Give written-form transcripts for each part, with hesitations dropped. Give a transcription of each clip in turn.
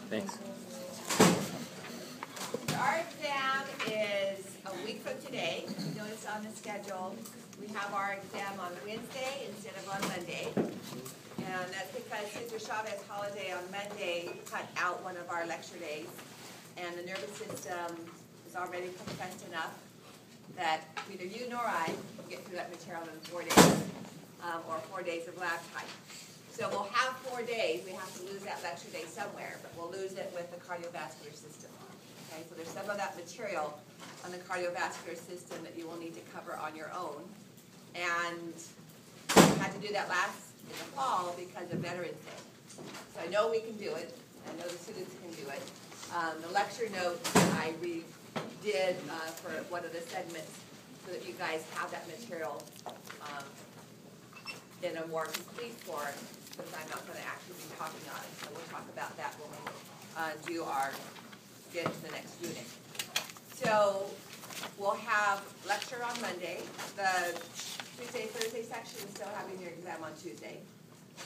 Thanks. Our exam is a week from today. Notice on the schedule, we have our exam on Wednesday instead of on Monday. And that's because Cesar Chavez holiday on Monday cut out one of our lecture days. And the nervous system is already compressed enough that neither you nor I will get through that material in 4 days, or 4 days of lab time. So we'll have 4 days. We have to lose that lecture day somewhere, but we'll lose it with the cardiovascular system. Okay, so there's some of that material on the cardiovascular system that you will need to cover on your own. And we had to do that last in the fall because of Veterans Day. So I know we can do it. I know the students can do it. The lecture notes I redid for one of the segments so that you guys have that material in a more complete form, because I'm not going to actually be talking on it. So we'll talk about that when we get to the next unit. So we'll have lecture on Monday. The Tuesday, Thursday section is still having their exam on Tuesday.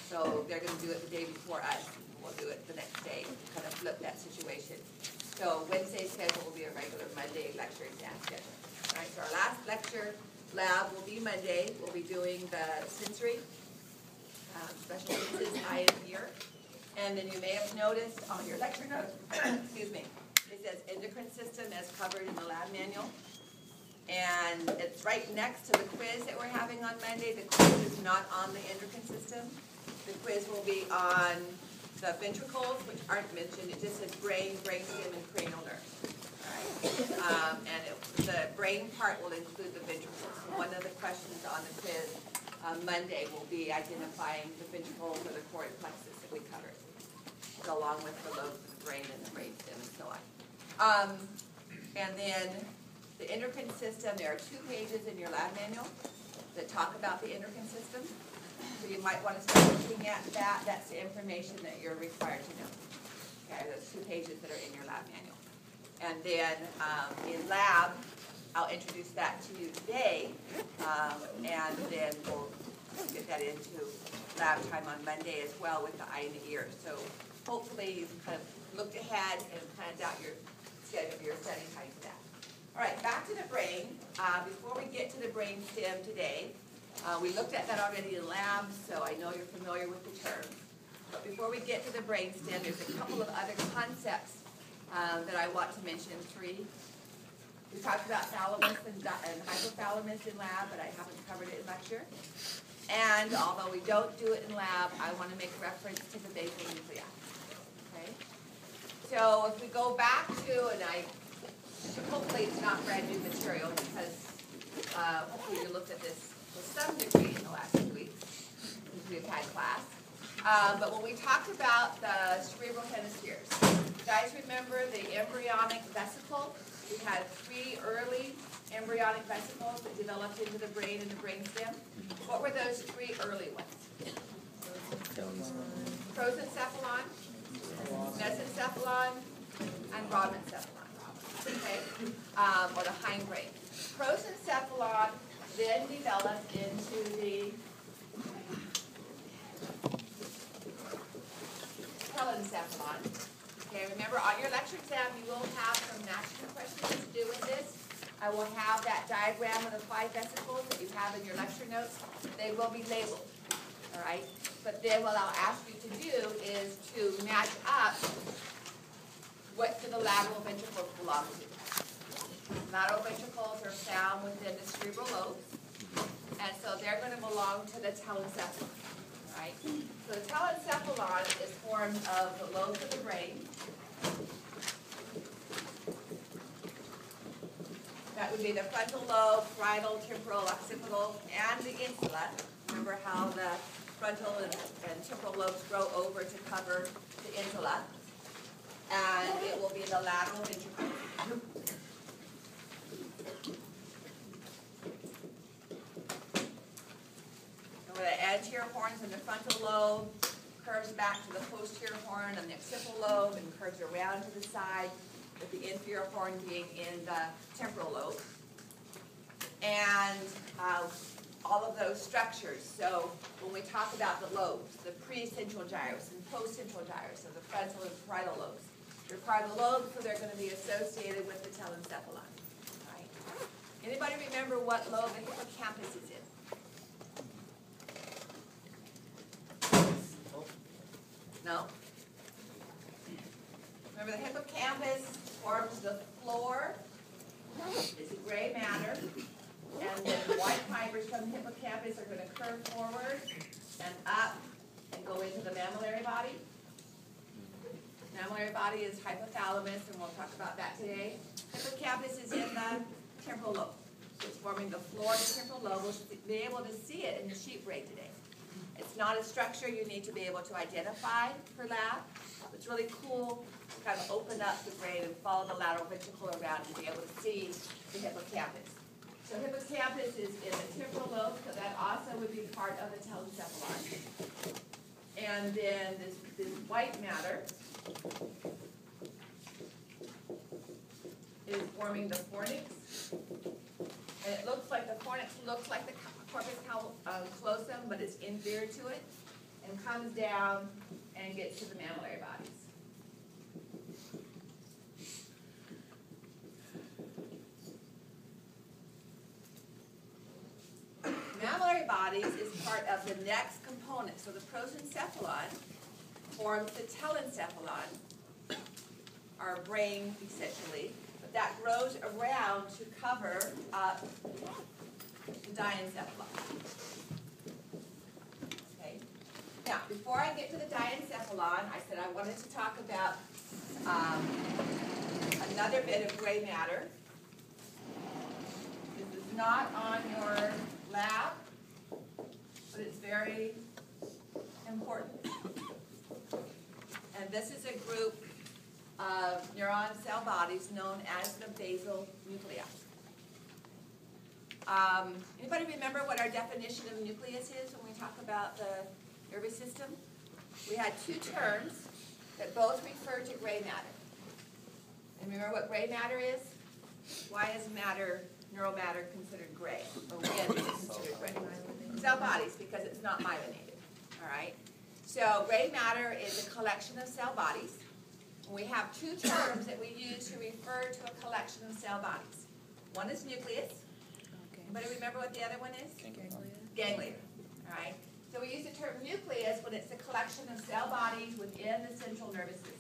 So they're going to do it the day before us. We'll do it the next day, kind of flip that situation. So Wednesday's schedule will be a regular Monday lecture exam schedule. All right, so our last lecture lab will be Monday. We'll be doing the sensory, special senses, eye and ear. And then you may have noticed on your lecture notes, excuse me, it says endocrine system as covered in the lab manual. And it's right next to the quiz that we're having on Monday. The quiz is not on the endocrine system. The quiz will be on the ventricles, which aren't mentioned. It just says brain, brainstem, and cranial nerves. All right? The brain part will include the ventricles. One of the questions on the quiz Monday will be identifying the ventricles or the choroid plexus that we covered, so along with the lobes of the brain and the brainstem and so on. And then the endocrine system, there are 2 pages in your lab manual that talk about the endocrine system. So you might want to start looking at that. That's the information that you're required to know. Okay, those 2 pages that are in your lab manual. And then in lab, I'll introduce that to you today, and then we'll get that into lab time on Monday as well with the eye and the ear. So hopefully you've kind of looked ahead and planned out your schedule, your study time for that. All right, back to the brain. Before we get to the brainstem today, we looked at that already in lab, so I know you're familiar with the term. But before we get to the brainstem, there's a couple of other concepts that I want to mention. 3. We talked about thalamus and hypothalamus in lab, but I haven't covered it in lecture. And although we don't do it in lab, I want to make reference to the basal nuclei. Okay? So if we go back to, and hopefully it's not brand new material because hopefully you looked at this with some degree in the last 2 weeks since we've had class. But when we talked about the cerebral hemispheres, you guys remember the embryonic vesicle? We had 3 early embryonic vesicles that developed into the brain and the brainstem. What were those 3 early ones? Prosencephalon, mesencephalon, and rhodencephalon. Okay, or the hindbrain. Prosencephalon then developed into the telencephalon. Okay, remember on your lecture exam you will have some matching questions to do with this. I will have that diagram of the 5 vesicles that you have in your lecture notes. They will be labeled, all right? But then what I'll ask you to do is to match up what do the lateral ventricles belong to. Lateral ventricles are found within the cerebral lobes, and so they're going to belong to the telencephalon. Right? So the telencephalon is formed of the lobes of the brain. That would be the frontal lobe, parietal, temporal, occipital, and the insula. Remember how the frontal and temporal lobes grow over to cover the insula. And it will be the lateral ventricle. The anterior horns in the frontal lobe curves back to the posterior horn on the occipital lobe and curves around to the side, with the inferior horn being in the temporal lobe. And all of those structures. So when we talk about the lobes, the pre-central gyrus and post-central gyrus of the frontal and parietal lobes, They're part of the lobe, so they're going to be associated with the telencephalon. Right? Anybody remember what lobe the hippocampus is in? No? Remember, the hippocampus forms the floor. It's a gray matter. And then white fibers from the hippocampus are going to curve forward and up and go into the mammillary body. Mammillary body is hypothalamus, and we'll talk about that today. Hippocampus is in the temporal lobe. So it's forming the floor of the temporal lobe. We'll be able to see it in the sheep brain today. It's not a structure you need to be able to identify for lab. It's really cool to kind of open up the brain and follow the lateral ventricle around and be able to see the hippocampus. So hippocampus is in the temporal lobe, so that also would be part of the telencephalon. And then this white matter is forming the fornix. And it looks like the fornix looks like the corpus callosum, but it's inferior to it, and comes down and gets to the mammillary bodies. Mammillary bodies is part of the next component. So the prosencephalon forms the telencephalon, our brain essentially, but that grows around to cover up the diencephalon. Okay. Now, before I get to the diencephalon, I said I wanted to talk about another bit of gray matter. This is not on your lab, but it's very important. And this is a group of neuron cell bodies known as the basal nuclei. Anybody remember what our definition of nucleus is when we talk about the nervous system? We had two terms that both refer to gray matter. And remember what gray matter is? Why is neural matter considered gray? Or when is it considered gray? Cell bodies, because it's not myelinated. All right? So gray matter is a collection of cell bodies. We have two terms that we use to refer to a collection of cell bodies. One is nucleus. Anybody remember what the other one is? Ganglia. All right? So we use the term nucleus when it's a collection of cell bodies within the central nervous system.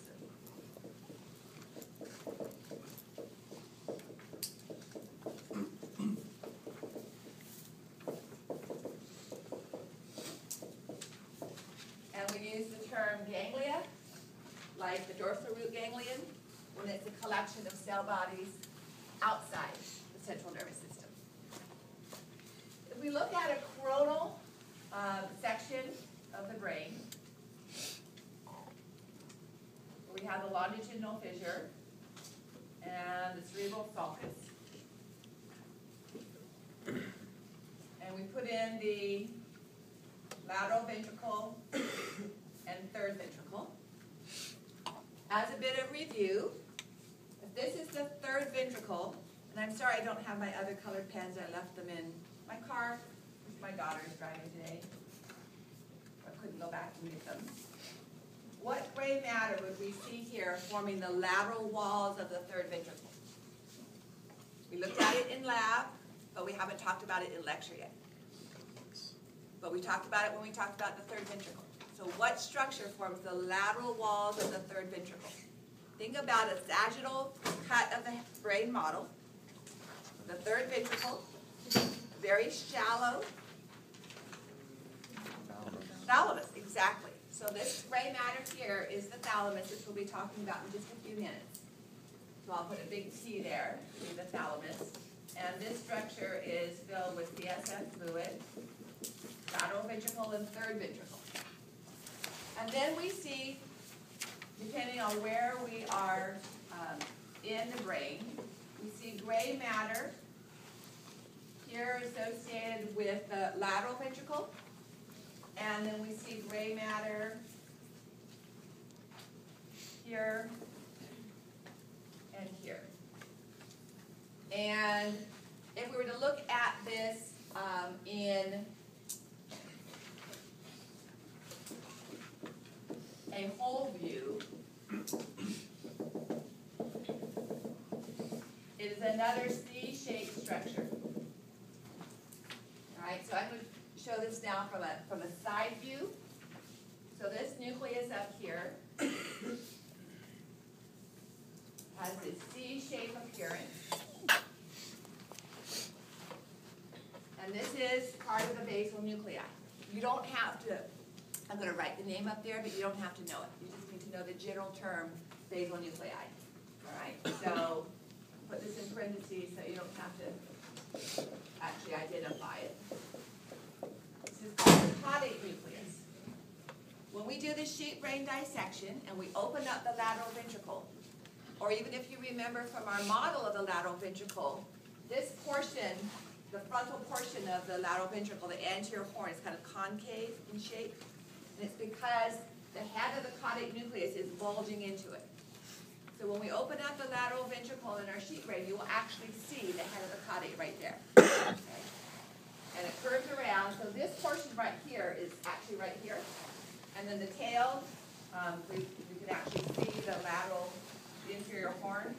And we use the term ganglia, like the dorsal root ganglion, when it's a collection of cell bodies outside the central nervous system. If we look at a coronal section of the brain, we have the longitudinal fissure and the cerebral sulcus. And we put in the lateral ventricle and third ventricle. As a bit of review, if this is the third ventricle, and I'm sorry I don't have my other colored pens, I left them in my car, which my daughter is driving today. I couldn't go back and get them. What gray matter would we see here forming the lateral walls of the third ventricle? We looked at it in lab, but we haven't talked about it in lecture yet. But we talked about it when we talked about the third ventricle. So what structure forms the lateral walls of the third ventricle? Think about a sagittal cut of the brain model. The third ventricle, very shallow. Thalamus, exactly. So this gray matter here is the thalamus, which we'll be talking about in just a few minutes. So I'll put a big T there, see the thalamus. And this structure is filled with CSF fluid, lateral ventricle and third ventricle. And then we see, depending on where we are in the brain, we see gray matter here associated with the lateral ventricle. And then we see gray matter here and here. And if we were to look at this in a whole view, another C-shaped structure. All right, so I'm going to show this now from a side view. So this nucleus up here has this C-shaped appearance. And this is part of the basal nuclei. You don't have to, I'm going to write the name up there, but you don't have to know it. You just need to know the general term basal nuclei. All right, so put this in parentheses so you don't have to actually identify it. This is called the caudate nucleus. When we do the sheep brain dissection and we open up the lateral ventricle, or even if you remember from our model of the lateral ventricle, this portion, the frontal portion of the lateral ventricle, the anterior horn, is kind of concave in shape. And it's because the head of the caudate nucleus is bulging into it. So when we open up the lateral ventricle in our sheep brain, you will actually see the head of the caudate right there. Okay? And it curves around. So this portion right here is actually right here. And then the tail, we can actually see the lateral, the inferior horn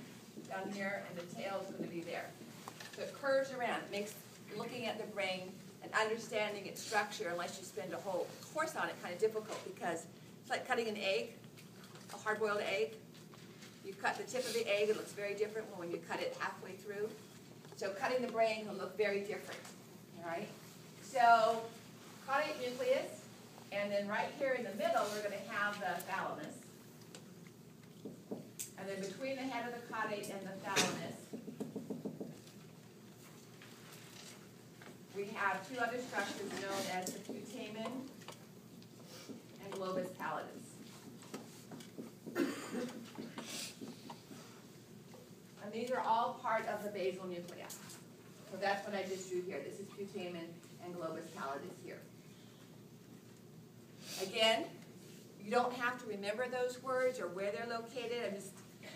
down here, and the tail is going to be there. So it curves around. It makes looking at the brain and understanding its structure, unless you spend a whole course on it, kind of difficult, because it's like cutting an egg, a hard-boiled egg. You cut the tip of the egg, it looks very different when you cut it halfway through. So cutting the brain can look very different. All right? So caudate nucleus, and then right here in the middle we're going to have the thalamus. And then between the head of the caudate and the thalamus, we have two other structures known as the putamen and globus pallidus. And these are all part of the basal nuclei. So that's what I just drew here. This is putamen and globus pallidus here. Again, you don't have to remember those words or where they're located.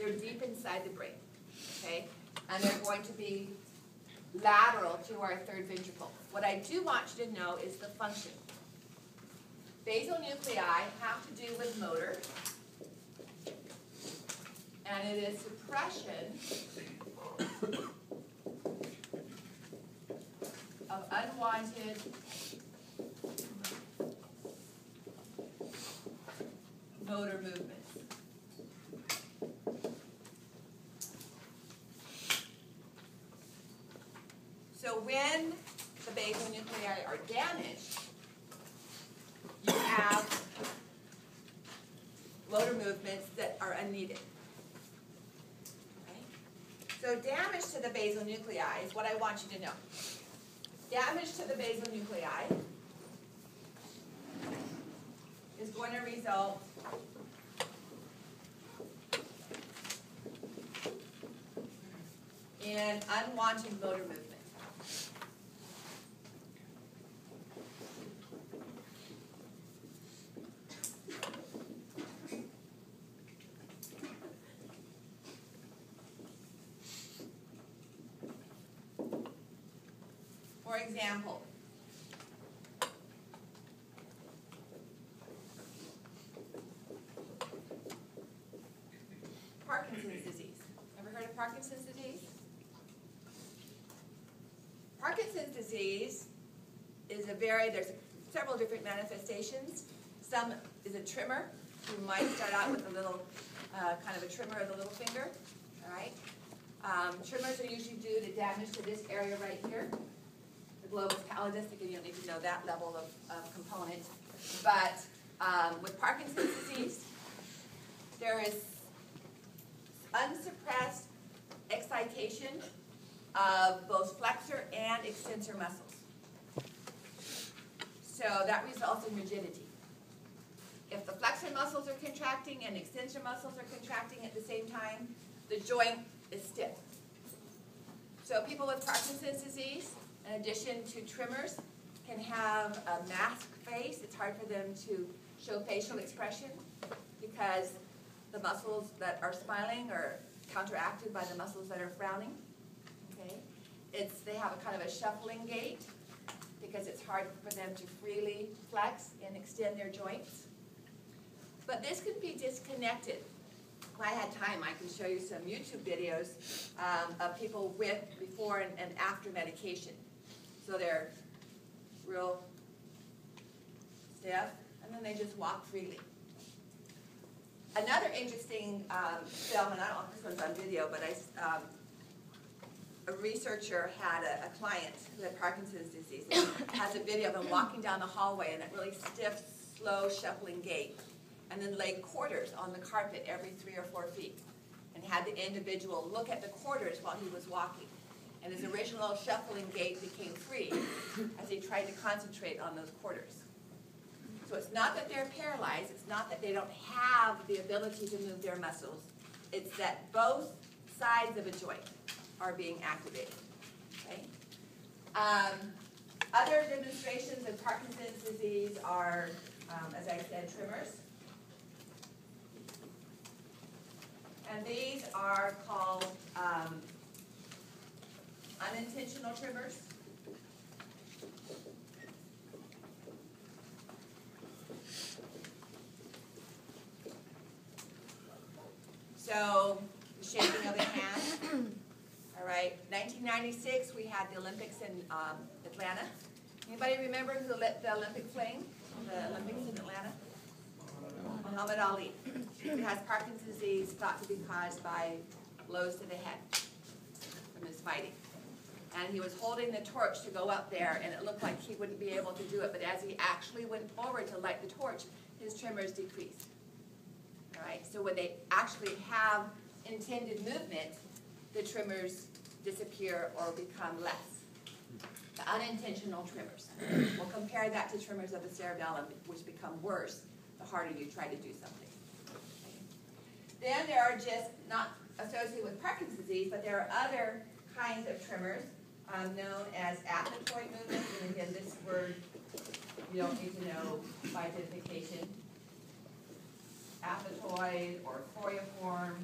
They're deep inside the brain. Okay? And they're going to be lateral to our third ventricle. What I do want you to know is the function. Basal nuclei have to do with motor, and it is suppression of unwanted motor movements. So when the basal nuclei are damaged, you have motor movements that are unneeded. Okay? So damage to the basal nuclei is what I want you to know. Damage to the basal nuclei is going to result in unwanted motor movement. For example, Parkinson's disease. Ever heard of Parkinson's disease? Parkinson's disease is there's several different manifestations. Some is a tremor. You might start out with a little, kind of a tremor of the little finger, all right? Tremors are usually due to damage to this area right here. The globus pallidus, again, you don't need to know that level of component. But with Parkinson's disease, there is unsuppressed excitation of both flexor and extensor muscles. So that results in rigidity. If the flexor muscles are contracting and extensor muscles are contracting at the same time, the joint is stiff. So people with Parkinson's disease, in addition to tremors, can have a masked face. It's hard for them to show facial expression because the muscles that are smiling are counteracted by the muscles that are frowning. Okay? They have a kind of a shuffling gait because it's hard for them to freely flex and extend their joints. But this could be disconnected if I had time, I can show you some YouTube videos of people with before and after medication. So they're real stiff, and then they just walk freely. Another interesting film, and I don't know if this one's on video, but a researcher had a client who had Parkinson's disease, and has a video of him walking down the hallway in that really stiff, slow, shuffling gait, and then laid quarters on the carpet every 3 or 4 feet, and had the individual look at the quarters while he was walking. And his original shuffling gait became free as he tried to concentrate on those quarters. So it's not that they're paralyzed, it's not that they don't have the ability to move their muscles, it's that both sides of a joint are being activated. Okay? Other demonstrations of Parkinson's disease are, as I said, tremors. And these are called unintentional tremors. So, the shaking of the hand. All right, 1996, we had the Olympics in Atlanta. Anybody remember who lit the Olympic flame? The Olympics in Atlanta? Muhammad Ali. He has Parkinson's disease, thought to be caused by blows to the head from his fighting. And he was holding the torch to go up there, and it looked like he wouldn't be able to do it. But as he actually went forward to light the torch, his tremors decreased. All right, so when they actually have intended movement, the tremors disappear or become less. The unintentional tremors. We'll compare that to tremors of the cerebellum, which become worse the harder you try to do something. Okay. Then there are just not associated with Parkinson's disease, but there are other kinds of tremors known as athetoid movements. And again, this word you don't need to know by identification. Athetoid or choreiform.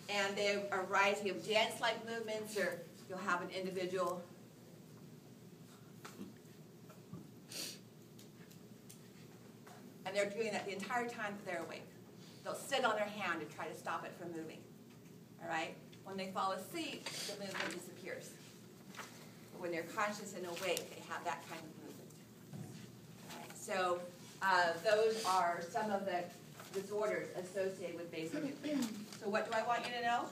And they are a variety of dance-like movements, or you'll have an individual and they're doing that the entire time that they're awake. They'll sit on their hand and try to stop it from moving. All right? When they fall asleep, the movement disappears. When they're conscious and awake, they have that kind of movement. All right? So those are some of the disorders associated with basal nuclei. So what do I want you to know?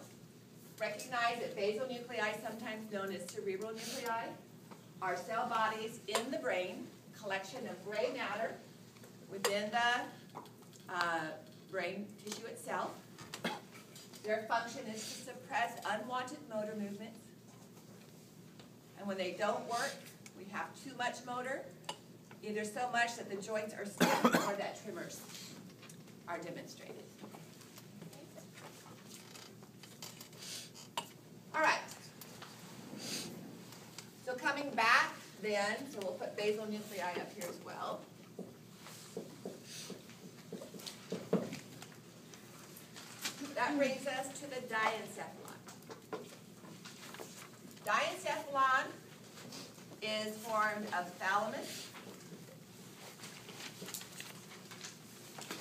Recognize that basal nuclei, sometimes known as cerebral nuclei, are cell bodies in the brain, collection of gray matter within the brain tissue itself. Their function is to suppress unwanted motor movements. And when they don't work, we have too much motor, either so much that the joints are stiff or that tremors are demonstrated. All right. So coming back then, so we'll put basal nuclei up here as well. That brings us to the diencephalon. Diencephalon is formed of thalamus,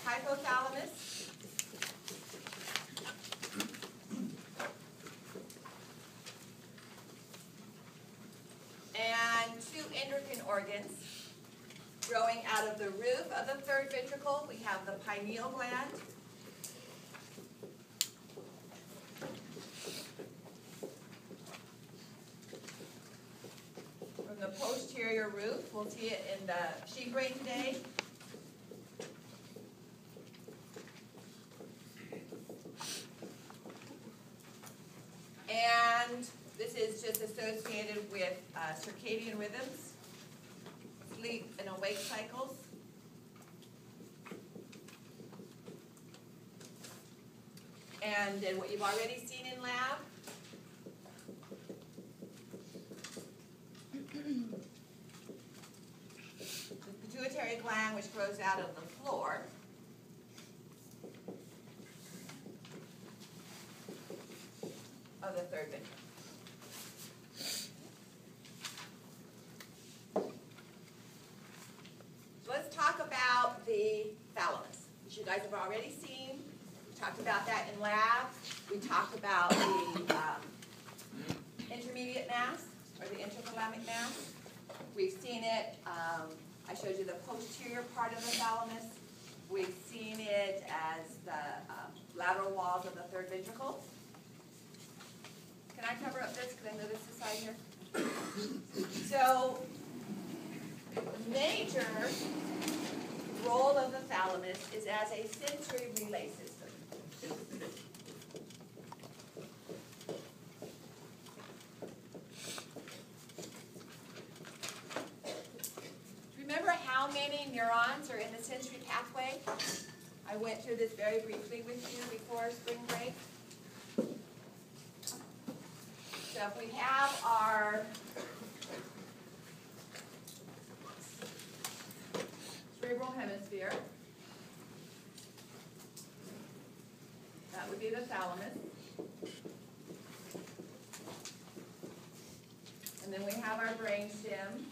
hypothalamus, and two endocrine organs growing out of the roof of the third ventricle. We have the pineal gland, from the posterior roof. We'll see it in the sheep brain today. And this is just associated with circadian rhythms, sleep and awake cycles. And then what you've already seen in lab, the pituitary gland, which grows out of the floor. Of the third ventricle. So let's talk about the thalamus. guys have already seen. We talked about that in lab. We talked about the intermediate mass, or the interthalamic mass. We've seen it, I showed you the posterior part of the thalamus. We've seen it as the lateral walls of the third ventricle. Can I cover up this, because I know this is side here? So, the major role of the thalamus is as a sensory relay system. Remember how many neurons are in the sensory pathway? I went through this very briefly with you before spring break. So if we have our cerebral hemisphere, that would be the thalamus. And then we have our brainstem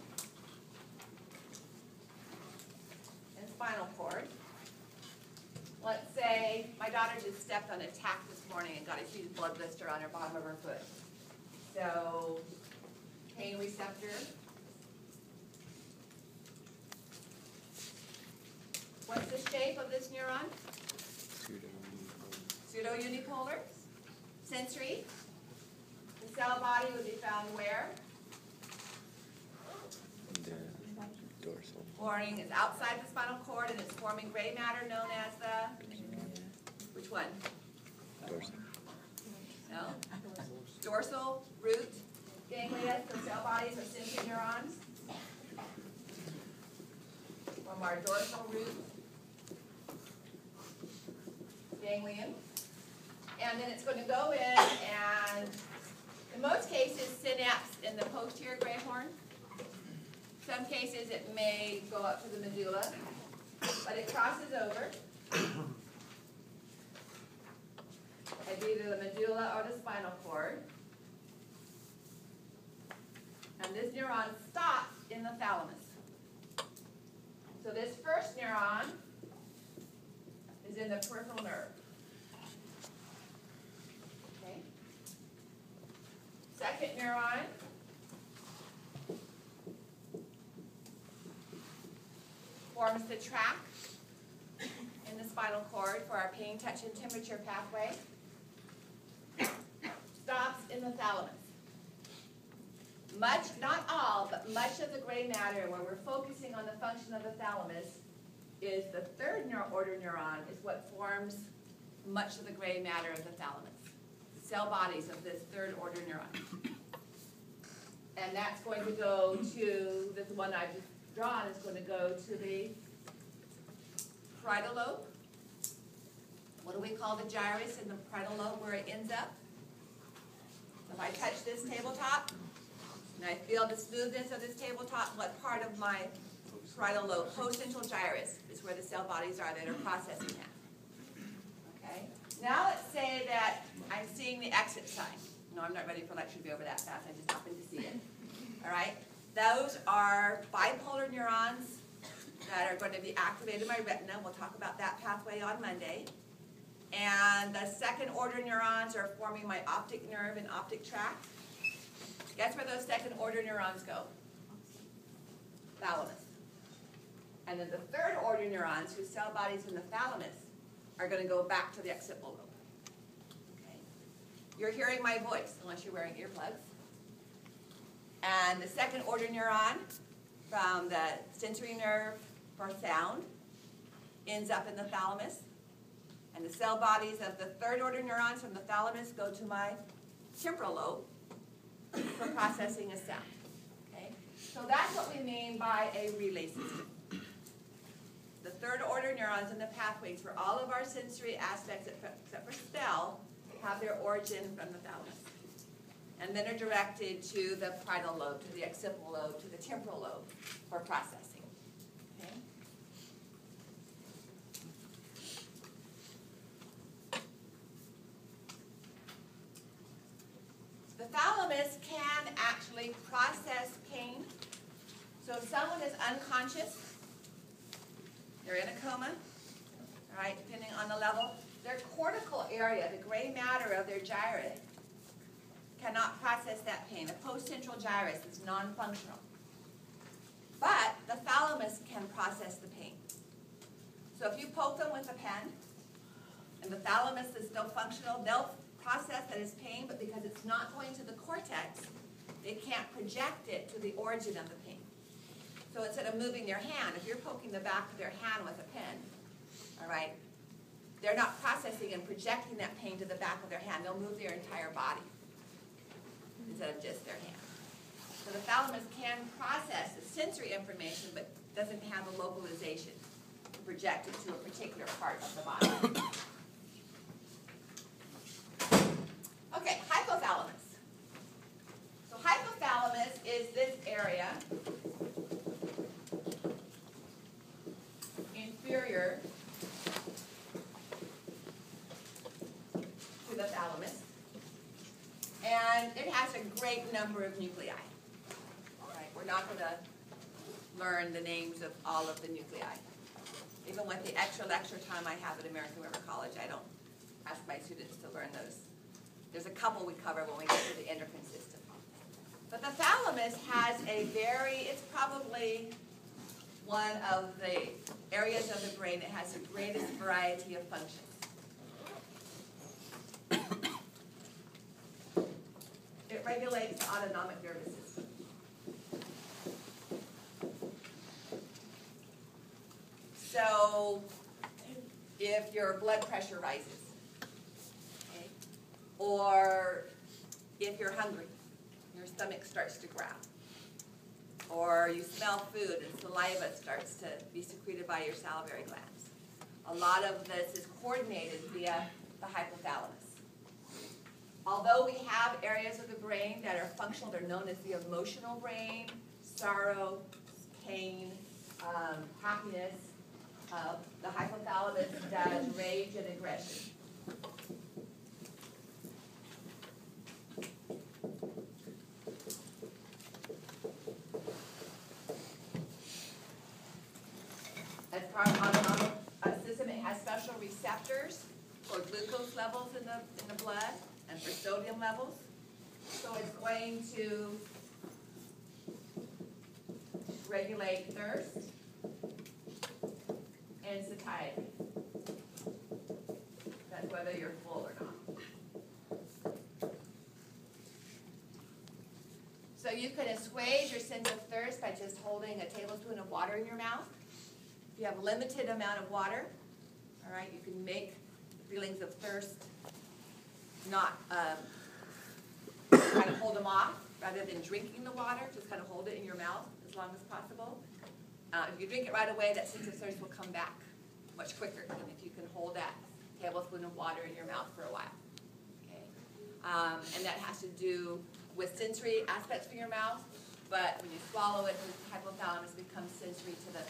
and spinal cord. Let's say my daughter just stepped on a tack this morning and got a huge blood blister on her bottom of her foot. So, pain receptor. What's the shape of this neuron? Pseudo-unipolar. Sensory. The cell body would be found where? Dorsal. Forming is outside the spinal cord, and it's forming gray matter known as the, which one? Dorsal. No? Dorsal, root, ganglia, so cell bodies are sensory neurons. From our dorsal root, ganglion. And then it's going to go in and, in most cases, synapse in the posterior gray horn. Some cases it may go up to the medulla, but it crosses over. At either the medulla or the spinal cord. And this neuron stops in the thalamus. So this first neuron is in the peripheral nerve. Okay. Second neuron forms the tract in the spinal cord for our pain, touch, and temperature pathway. Stops in the thalamus. Much, not all, but much of the gray matter where we're focusing on the function of the thalamus is the third order neuron is what forms much of the gray matter of the thalamus. The cell bodies of this third order neuron. And that's going to go to, this one I've just drawn is going to go to the parietal lobe. What do we call the gyrus in the parietal lobe where it ends up? If I touch this tabletop, and I feel the smoothness of this tabletop, what part of my parietal lobe, post-central gyrus, is where the cell bodies are that are processing that. Okay? Now let's say that I'm seeing the exit sign. No, I'm not ready for lecture to be over that fast. I just happened to see it. All right? Those are bipolar neurons that are going to be activated in my retina. We'll talk about that pathway on Monday. And the second order neurons are forming my optic nerve and optic tract. Guess where those second order neurons go? Thalamus. And then the third order neurons, whose cell bodies in the thalamus, are going to go back to the occipital lobe. Okay. You're hearing my voice, unless you're wearing earplugs. And the second order neuron from the sensory nerve for sound ends up in the thalamus. And the cell bodies of the third order neurons from the thalamus go to my temporal lobe for processing of sound. Okay? So that's what we mean by a relay system. The third order neurons in the pathways for all of our sensory aspects, except for smell, have their origin from the thalamus. And then are directed to the parietal lobe, to the occipital lobe, to the temporal lobe for processing. Okay? The thalamus can actually process pain. So if someone is unconscious, they're in a coma, all right, depending on the level. Their cortical area, the gray matter of their gyrus, cannot process that pain. The postcentral gyrus is non-functional. But the thalamus can process the pain. So if you poke them with a pen, and the thalamus is still functional, they'll process that as pain, but because it's not going to the cortex, they can't project it to the origin of the pain. So instead of moving their hand, if you're poking the back of their hand with a pen, all right, they're not processing and projecting that pain to the back of their hand. They'll move their entire body instead of just their hand. So the thalamus can process the sensory information, but doesn't have a localization to project it to a particular part of the body. Okay, hypothalamus. So hypothalamus is this area inferior to the thalamus, and it has a great number of nuclei. All right, we're not going to learn the names of all of the nuclei. Even with the extra lecture time I have at American River College, I don't ask my students to learn those. There's a couple we cover when we get to the endocrine system. But the thalamus has it's probably one of the areas of the brain that has the greatest variety of functions. It regulates the autonomic nervous system. So if your blood pressure rises, okay, or if you're hungry, your stomach starts to growl, or you smell food and saliva starts to be secreted by your salivary glands. A lot of this is coordinated via the hypothalamus. Although we have areas of the brain that are functional, they're known as the emotional brain, sorrow, pain, happiness. The hypothalamus does rage and aggression. As part of the autonomic system, it has special receptors for glucose levels in the blood and for sodium levels. So it's going to regulate thirst and satiety. That's whether you're full or not. So you can assuage your sense of thirst by just holding a tablespoon of water in your mouth. If you have a limited amount of water, all right, you can make feelings of thirst not kind of hold them off rather than drinking the water. Just kind of hold it in your mouth as long as possible. If you drink it right away, that sense of thirst will come back much quicker than if you can hold that tablespoon of water in your mouth for a while. Okay? And that has to do with sensory aspects for your mouth, but when you swallow it, the hypothalamus becomes sensory to the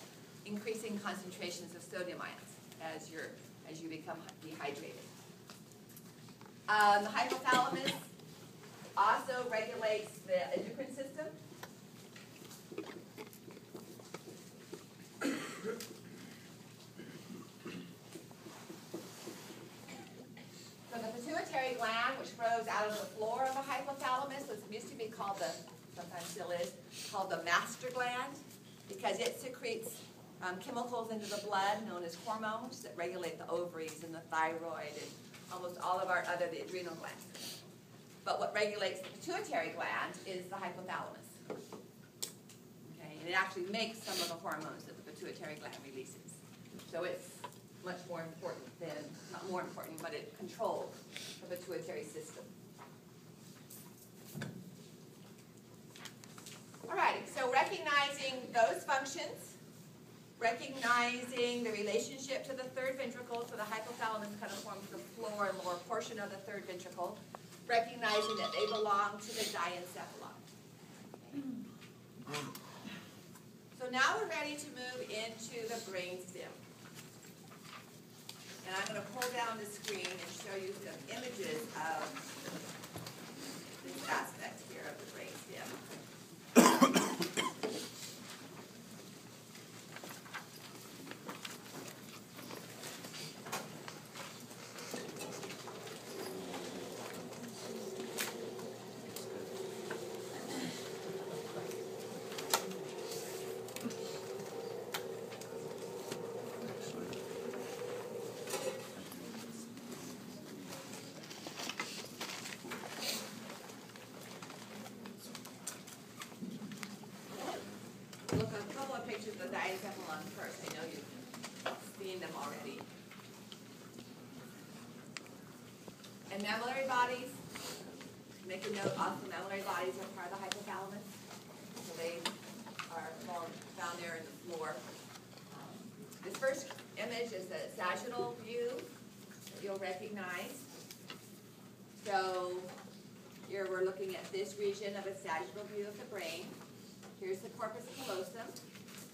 increasing concentrations of sodium ions as you become dehydrated. The hypothalamus also regulates the endocrine system. So the pituitary gland, which grows out of the floor of the hypothalamus, which used to be called sometimes still is, called the master gland, because it secretes chemicals into the blood known as hormones that regulate the ovaries and the thyroid and almost all of the adrenal glands. But what regulates the pituitary gland is the hypothalamus. Okay, and it actually makes some of the hormones that the pituitary gland releases. So it's much more important not more important, but it controls the pituitary system. All right, so recognizing those functions, recognizing the relationship to the third ventricle, so the hypothalamus kind of forms the floor and lower portion of the third ventricle, recognizing that they belong to the diencephalon. Okay. So now we're ready to move into the brainstem. And I'm going to pull down the screen and show you some images of this aspect here of the brainstem. pictures of the diencephalon first. I know you've seen them already. And mammillary bodies, make a note also, mammillary bodies are part of the hypothalamus. So they are found there in the floor. This first image is the sagittal view that you'll recognize. So here we're looking at this region of a sagittal view of the brain. Here's the corpus callosum.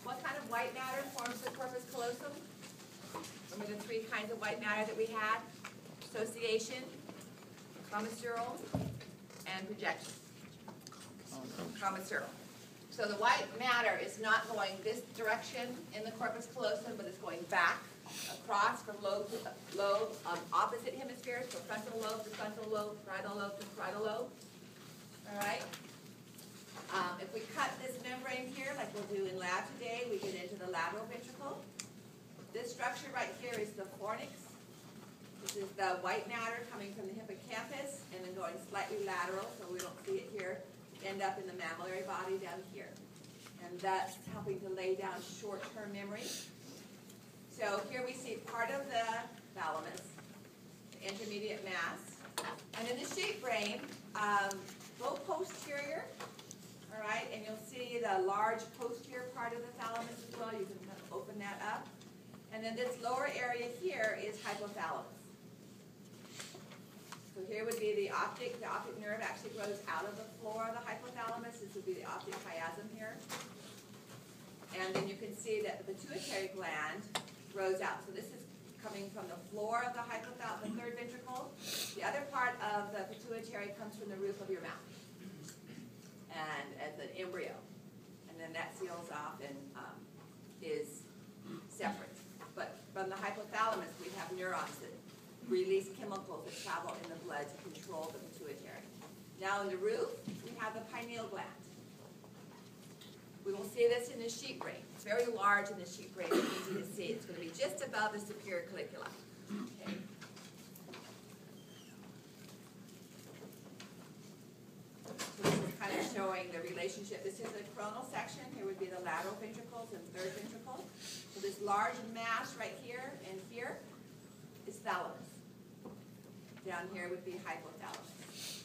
What kind of white matter forms the corpus callosum? Remember the three kinds of white matter that we had? Association, commissural, and projection. Commissural. So the white matter is not going this direction in the corpus callosum, but it's going back across from lobe to lobe on opposite hemispheres, so frontal lobe to frontal lobe, parietal lobe to parietal lobe. All right? If we cut this membrane here, like we'll do in lab today, we get into the lateral ventricle. This structure right here is the fornix. This is the white matter coming from the hippocampus and then going slightly lateral, so we don't see it here, end up in the mammillary body down here. And that's helping to lay down short-term memory. So here we see part of the thalamus, the intermediate mass. And in the sheep brain, go posterior, all right, and you'll see the large posterior part of the thalamus as well. You can kind of open that up. And then this lower area here is hypothalamus. So here would be the optic nerve actually grows out of the floor of the hypothalamus. This would be the optic chiasm here. And then you can see that the pituitary gland grows out. So this is coming from the floor of the hypothalamus, the third ventricle. The other part of the pituitary comes from the roof of your mouth and as an embryo. And then that seals off and is separate. But from the hypothalamus, we have neurons that release chemicals that travel in the blood to control the pituitary. Now in the roof, we have the pineal gland. We will see this in the sheep brain. It's very large in the sheep brain. It's easy to see. It's going to be just above the superior collicula. Okay. So this is kind of showing the relationship. This is the coronal section. Here would be the lateral ventricles and third ventricle. So this large mass right here and here is thalamus. Down here would be hypothalamus.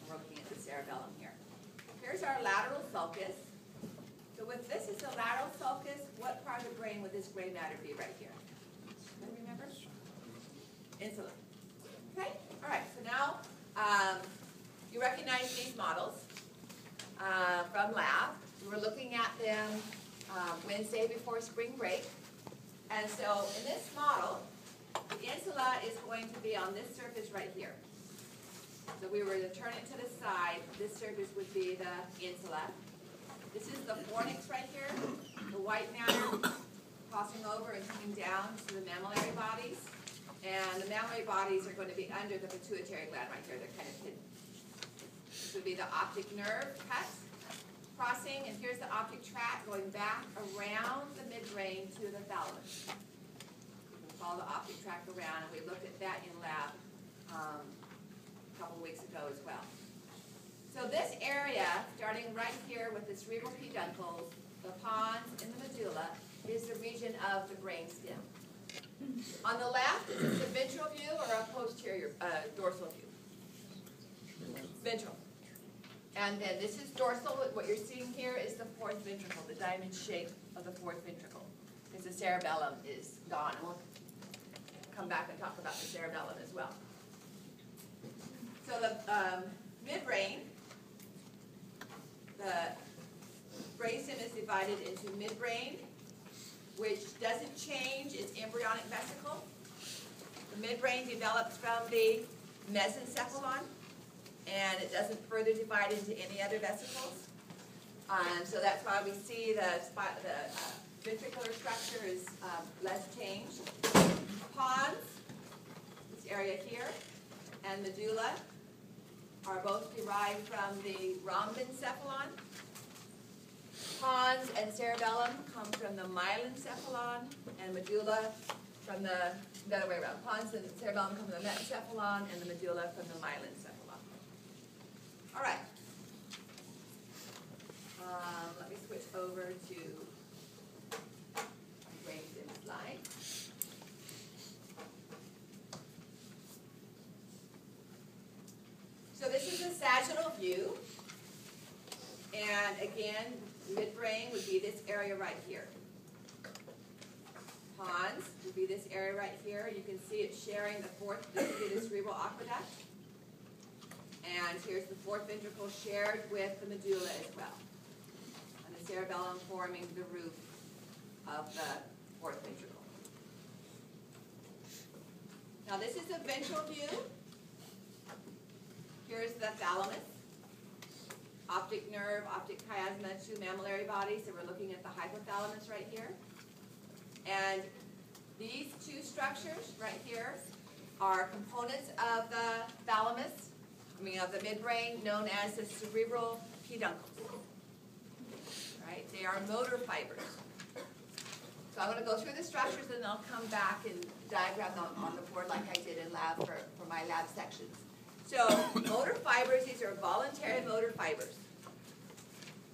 We're looking at the cerebellum here. Here's our lateral sulcus. So with this is the lateral sulcus, what part of the brain would this gray matter be right here? Anybody remember? Insula. Okay? All right. So now you recognize these models from lab. We were looking at them Wednesday before spring break. And so in this model, the insula is going to be on this surface right here. So we were to turn it to the side. This surface would be the insula. This is the fornix right here, the white matter crossing over and coming down to the mammillary bodies. And the mammillary bodies are going to be under the pituitary gland right here. They're kind of hidden. This would be the optic nerve cut, crossing, and here's the optic tract going back around the midbrain to the thalamus. You can follow the optic tract around, and we looked at that in lab a couple weeks ago as well. So this area, starting right here with the cerebral peduncles, the pons, and the medulla, is the region of the brainstem. On the left, is this a ventral view or a posterior dorsal view? Ventral. And then this is dorsal. What you're seeing here is the fourth ventricle, the diamond shape of the fourth ventricle, because the cerebellum is gone. We'll come back and talk about the cerebellum as well. So the midbrain, the brainstem is divided into midbrain, which doesn't change its embryonic vesicle. The midbrain develops from the mesencephalon, and it doesn't further divide into any other vesicles. So that's why we see the ventricular structure is less changed. Pons, this area here, and medulla are both derived from the rhombencephalon. Pons and cerebellum come from the myelencephalon, and medulla from the other way around. Pons and cerebellum come from the mesencephalon, and the medulla from the myelencephalon. All right. Let me switch over to So this is a sagittal view. And again, midbrain would be this area right here. Pons would be this area right here. You can see it's sharing the fourth, this would be the cerebral aqueduct. And here's the fourth ventricle shared with the medulla as well. And the cerebellum forming the roof of the fourth ventricle. Now this is a ventral view. Here's the thalamus. Optic nerve, optic chiasma, two mammillary bodies. So we're looking at the hypothalamus right here. And these two structures right here are components of the thalamus, of the midbrain, known as the cerebral peduncles. Right? They are motor fibers. So I'm going to go through the structures and I'll come back and diagram them on the board like I did in lab for my lab sections. So motor fibers, these are voluntary motor fibers.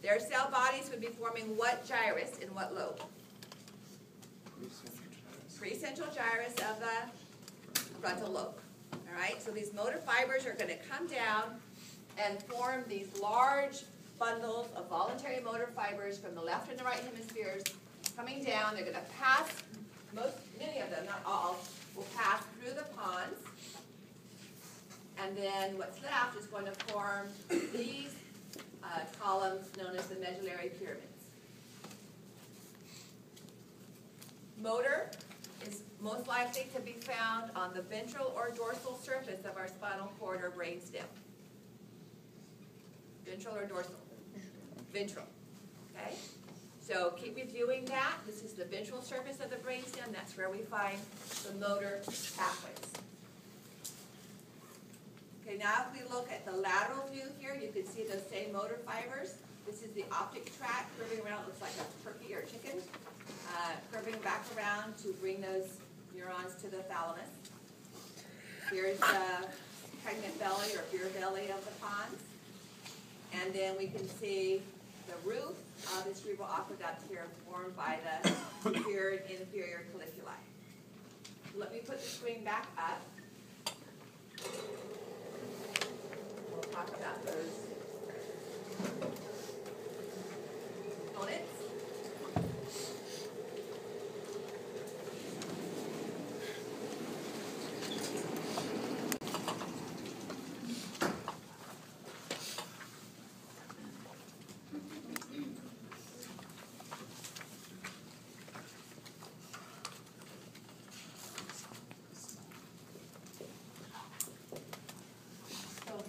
Their cell bodies would be forming what gyrus in what lobe? Precentral gyrus of the frontal lobe. All right, so these motor fibers are going to come down and form these large bundles of voluntary motor fibers from the left and the right hemispheres coming down. They're going to pass, many of them, not all, will pass through the pons. And then what's left is going to form these columns known as the medullary pyramids. Motor is most likely to be found on the ventral or dorsal surface of our spinal cord or brainstem. Ventral or dorsal? Ventral. Okay? So keep reviewing that. This is the ventral surface of the brainstem. That's where we find the motor pathways. Okay, now if we look at the lateral view here, you can see those same motor fibers. This is the optic tract curving around. It looks like a turkey or a chicken. Curving back around to bring those neurons to the thalamus. Here's the pregnant belly or beer belly of the pons. And then we can see the roof of the cerebral aqueduct here formed by the superior and inferior caliculi. Let me put the screen back up. We'll talk about those components.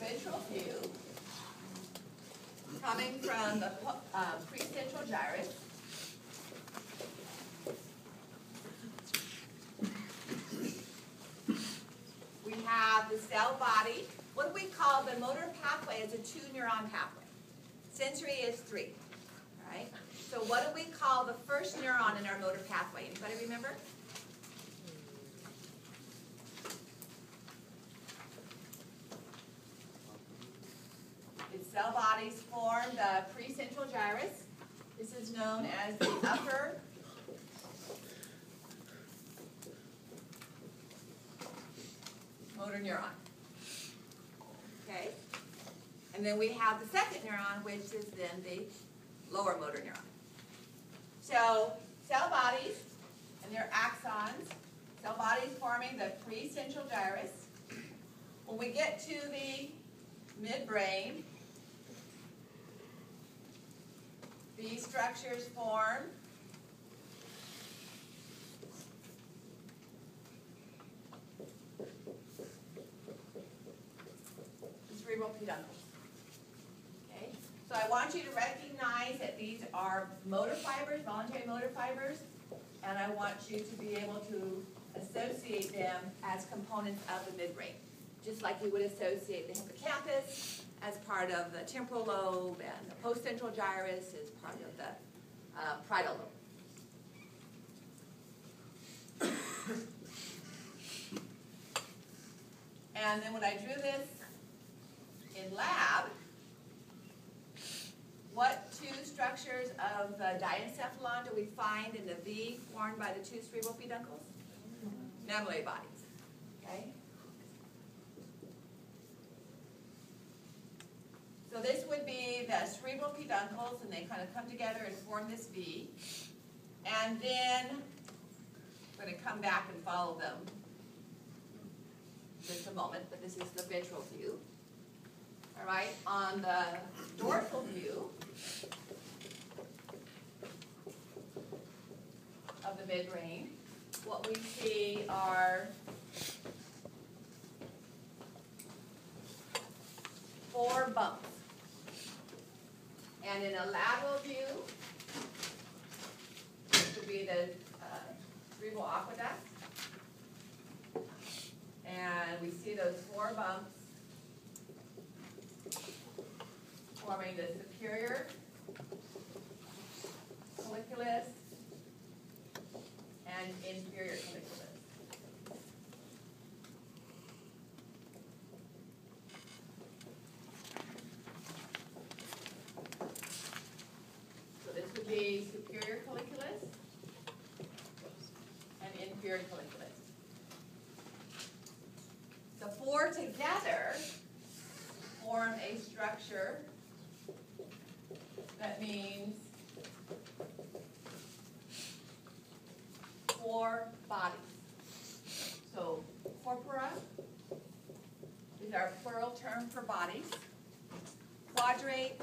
Ventral view, coming from the precentral gyrus. We have the cell body. What do we call the motor pathway? Is a 2-neuron pathway. Sensory is 3. All right. So what do we call the first neuron in our motor pathway? Anybody remember? Cell bodies form the precentral gyrus. This is known as the upper motor neuron. Okay? And then we have the second neuron, which is then the lower motor neuron. So cell bodies and their axons, cell bodies forming the precentral gyrus. When we get to the midbrain, these structures form the cerebral peduncles. Okay? So I want you to recognize that these are motor fibers, voluntary motor fibers, and I want you to be able to associate them as components of the midbrain, just like you would associate the hippocampus as part of the temporal lobe, and the postcentral gyrus is part of the parietal lobe. And then when I drew this in lab, what two structures of the diencephalon do we find in the V formed by the two cerebral peduncles? Mammillary bodies. Okay? So this would be the cerebral peduncles, and they kind of come together and form this V. And then I'm going to come back and follow them just a moment, but this is the ventral view. All right, on the dorsal view of the midbrain, what we see are 4 bumps. And in a lateral view, this would be the cerebral aqueduct. And we see those 4 bumps forming the superior colliculus and inferior colliculus. So this would be superior colliculus and inferior colliculus. The 4 together form a structure that means 4 bodies. So corpora is our plural term for bodies. Quadrate,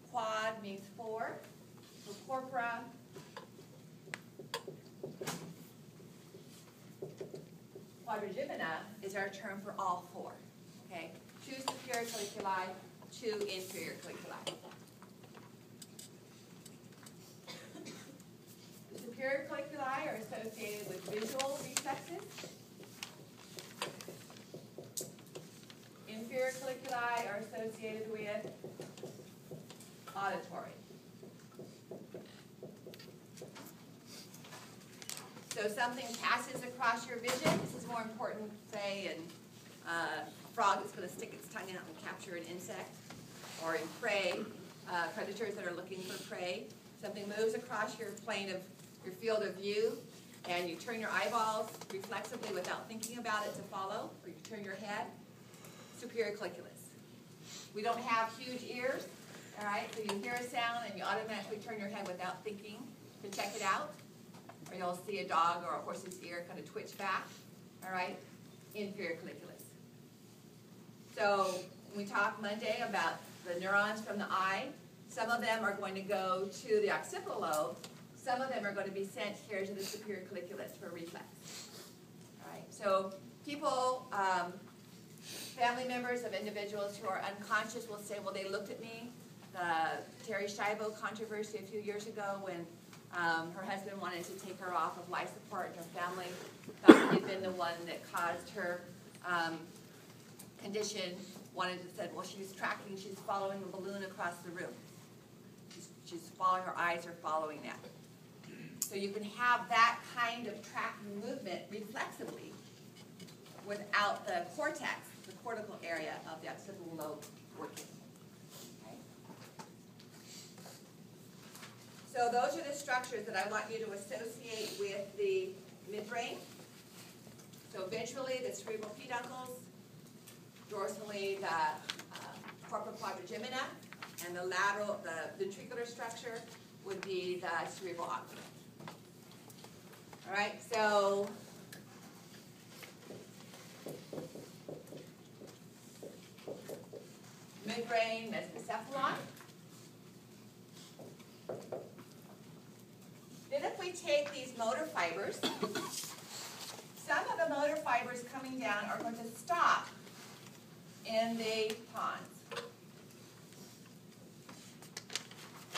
quad means 4. So corpora, quadrigimina is our term for all 4. Okay? 2 superior colliculi, 2 inferior colliculi. The superior colliculi are associated with visual reflexes. Inferior colliculi are associated with auditory. So something passes across your vision. This is more important, say, in a frog that's going to stick its tongue out and capture an insect, or in prey, predators that are looking for prey. Something moves across your plane of your field of view, and you turn your eyeballs reflexively without thinking about it to follow, or you turn your head. Superior colliculus. We don't have huge ears, all right? So you hear a sound and you automatically turn your head without thinking to check it out. Or you'll see a dog or a horse's ear kind of twitch back, all right? Inferior colliculus. So when we talked Monday about the neurons from the eye, some of them are going to go to the occipital lobe. Some of them are going to be sent here to the superior colliculus for reflex. All right. So people, family members of individuals who are unconscious will say, well, they looked at me. The Terry Schiavo controversy a few years ago when her husband wanted to take her off of life support, and her family thought he had been the one that caused her condition, wanted to say, well, she's following a balloon across the room. She's following, her eyes are following that. So you can have that kind of tracking movement reflexively without the cortex, the cortical area of the occipital lobe working. Okay? So those are the structures that I want you to associate with the midbrain. So ventrally, the cerebral peduncles, dorsally, the corpora quadrigimina, and the lateral, the ventricular structure would be the cerebral aqueduct. All right, so midbrain mesencephalon. Then if we take these motor fibers, some of the motor fibers coming down are going to stop in the pons.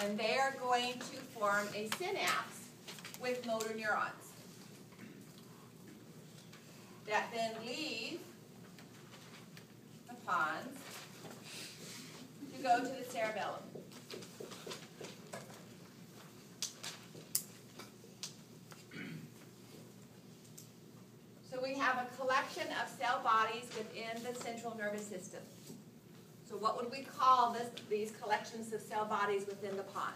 And they are going to form a synapse with motor neurons that then leave the pons to go to the cerebellum. So we have a collection of cell bodies within the central nervous system. So what would we call these collections of cell bodies within the pons?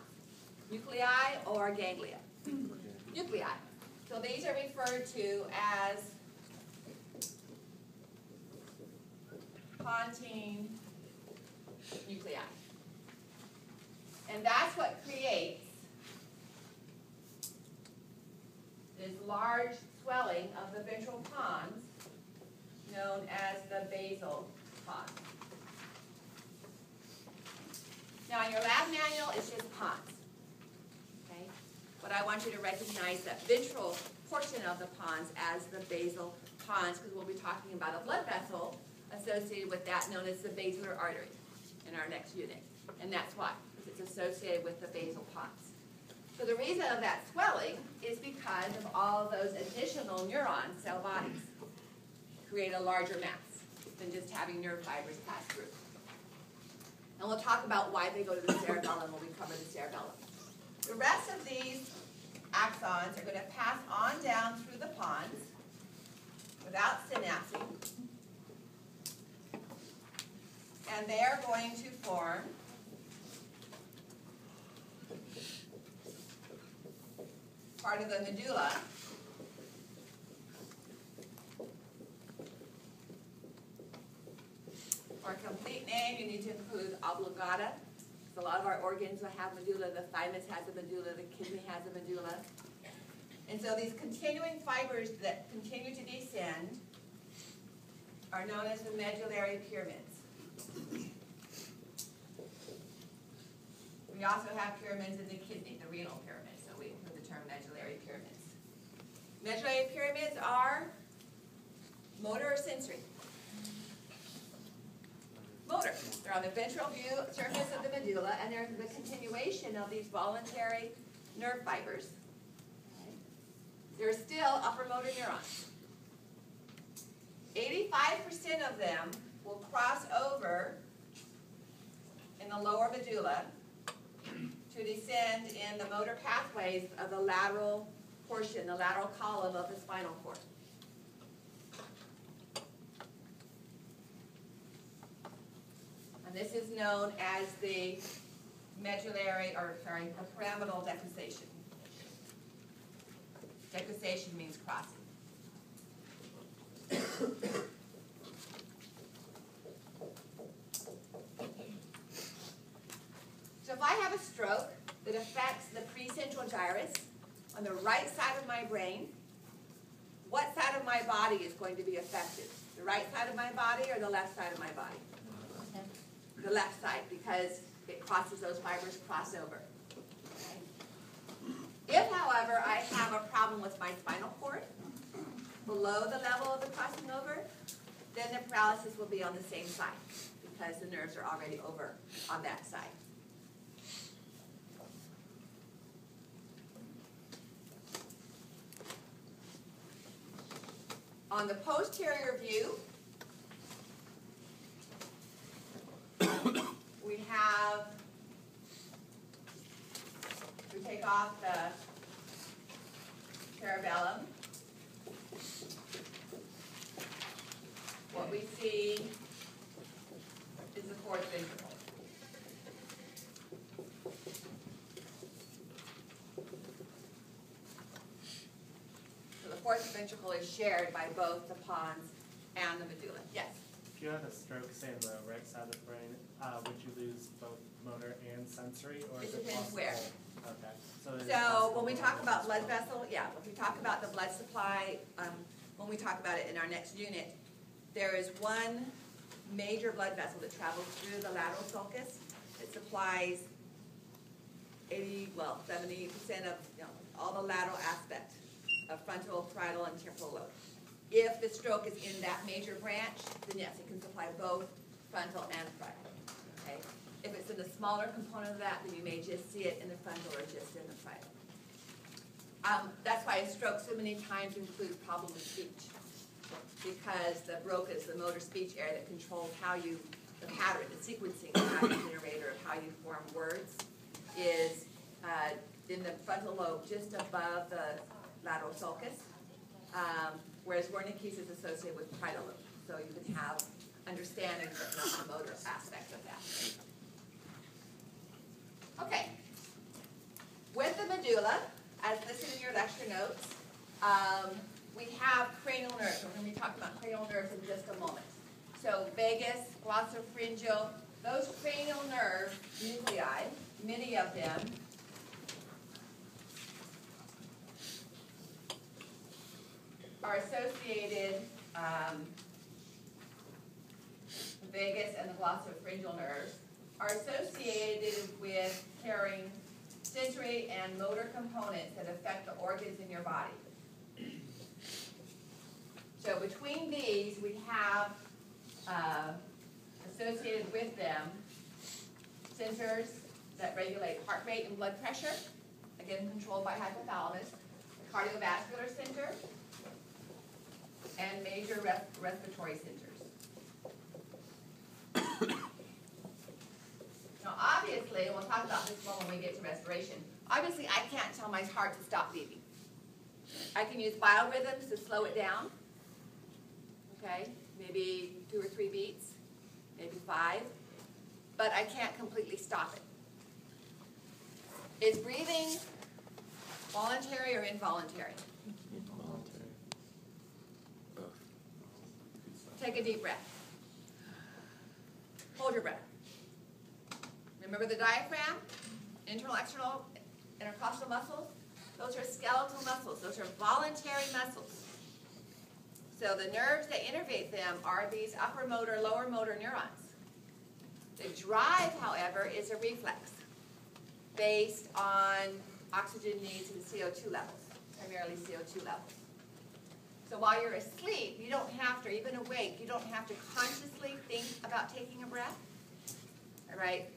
Nuclei or ganglia? Nuclei. So these are referred to as pontine nuclei. And that's what creates this large swelling of the ventral pons known as the basal pons. Now in your lab manual, it's just pons. Okay? But I want you to recognize that ventral portion of the pons as the basal pons, because we'll be talking about a blood vessel associated with that known as the basilar artery in our next unit. And that's why, because it's associated with the basal pons. So the reason of that swelling is because of all those additional neuron cell bodies create a larger mass than just having nerve fibers pass through. And we'll talk about why they go to the cerebellum when we cover the cerebellum. The rest of these axons are going to pass on down through the pons without synapsing. And they are going to form part of the medulla. For a complete name, you need to include oblongata. A lot of our organs will have medulla. The thymus has a medulla. The kidney has a medulla. And so these continuing fibers that continue to descend are known as the medullary pyramids. We also have pyramids in the kidney, the renal pyramid, so we include the term medullary pyramids. Medullary pyramids are motor or sensory? Motor. They're on the ventral view surface of the medulla, and they're the continuation of these voluntary nerve fibers. Okay. They're still upper motor neurons. 85% of them will cross over in the lower medulla to descend in the motor pathways of the lateral portion, the lateral column of the spinal cord. And this is known as the the pyramidal decussation. Decussation means crossing. So if I have a stroke that affects the precentral gyrus on the right side of my brain, what side of my body is going to be affected? The right side of my body or the left side of my body? The left side, because it crosses, those fibers cross over. Okay. If, however, I have a problem with my spinal cord, below the level of the crossing over, then the paralysis will be on the same side, because the nerves are already over on that side. On the posterior view, we take off the cerebellum. What we see is the fourth ventricle. So the fourth ventricle is shared by both the pons and the medulla. Yes? If you had a stroke, say in the right side of the brain, would you lose both motor and sensory, or is It it depends possible? where. Okay. So, it is So possible when we to talk lose about blood both. vessel, yeah, if we talk about the blood supply, when we talk about it in our next unit, there is one major blood vessel that travels through the lateral sulcus. It supplies 70% of all the lateral aspect of frontal, parietal, and temporal lobe. If the stroke is in that major branch, then yes, it can supply both frontal and parietal. Okay? If it's in the smaller component of that, then you may just see it in the frontal or just in the parietal. That's why a stroke so many times includes problem with speech, because the broca is the motor speech area that controls how you, the pattern, the sequencing, the pattern generator of how you form words is in the frontal lobe just above the lateral sulcus, whereas Wernicke's is associated with parietal lobe. So you can have understanding but not the motor aspect of that. Okay. With the medulla, as listed in your lecture notes, we have cranial nerves. We're going to be talking about cranial nerves in just a moment. So vagus, glossopharyngeal, those cranial nerve nuclei many of them are associated, the vagus and the glossopharyngeal nerves are associated with carrying sensory and motor components that affect the organs in your body. So between these, we have associated with them sensors that regulate heart rate and blood pressure, again controlled by hypothalamus, the cardiovascular center, and major respiratory centers. Now obviously, and we'll talk about this more when we get to respiration, obviously I can't tell my heart to stop beating. I can use biorhythms to slow it down, okay, maybe 2 or 3 beats, maybe 5, but I can't completely stop it. Is breathing voluntary or involuntary? Involuntary. Both. Take a deep breath. Hold your breath. Remember the diaphragm, internal, external, intercostal muscles? Those are skeletal muscles. Those are voluntary muscles. So the nerves that innervate them are these upper motor, lower motor neurons. The drive, however, is a reflex based on oxygen needs and CO2 levels, primarily CO2 levels. So while you're asleep, you don't have to, even awake, you don't have to consciously think about taking a breath. All right?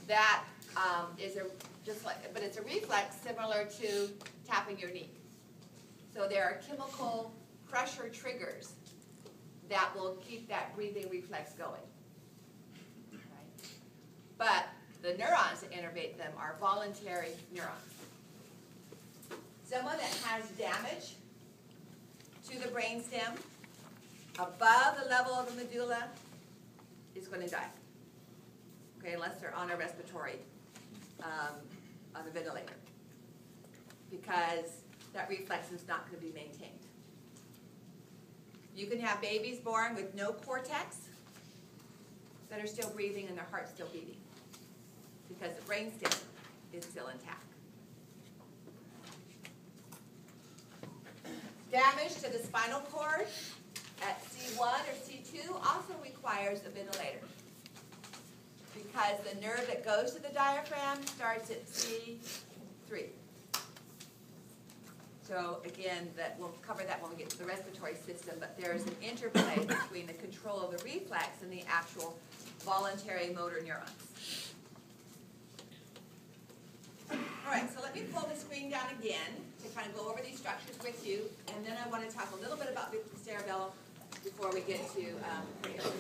That is but it's a reflex similar to tapping your knee. So there are chemical pressure triggers that will keep that breathing reflex going. Right? But the neurons that innervate them are voluntary neurons. Someone that has damage to the brainstem above the level of the medulla is going to die. Okay, unless they're on a respiratory, on a ventilator, because that reflex is not going to be maintained. You can have babies born with no cortex that are still breathing and their heart's still beating, because the brainstem is still intact. Damage to the spinal cord at C1 or C2 also requires a ventilator, because the nerve that goes to the diaphragm starts at C3. So again, we'll cover that when we get to the respiratory system, but there's an interplay between the control of the reflex and the actual voluntary motor neurons. All right, so let me pull the screen down again to kind of go over these structures with you, and then I want to talk a little bit about the cerebellum before we get to cranial.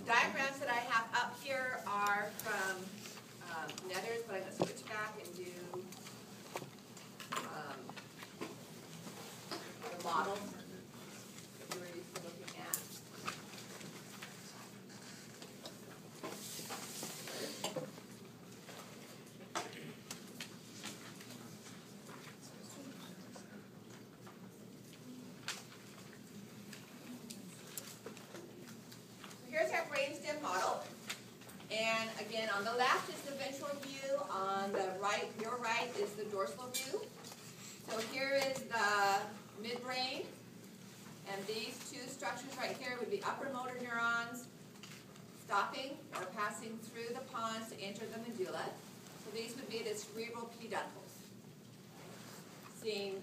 Diagrams that I have up here are from Netters, but I'm going to switch back and do the models that you were used to looking at. So here's our brainstem model. And again, on the left is the ventral view, on the right, your right, is the dorsal view. So here is the midbrain, and these two structures right here would be upper motor neurons stopping or passing through the pons to enter the medulla. So these would be the cerebral peduncles, seen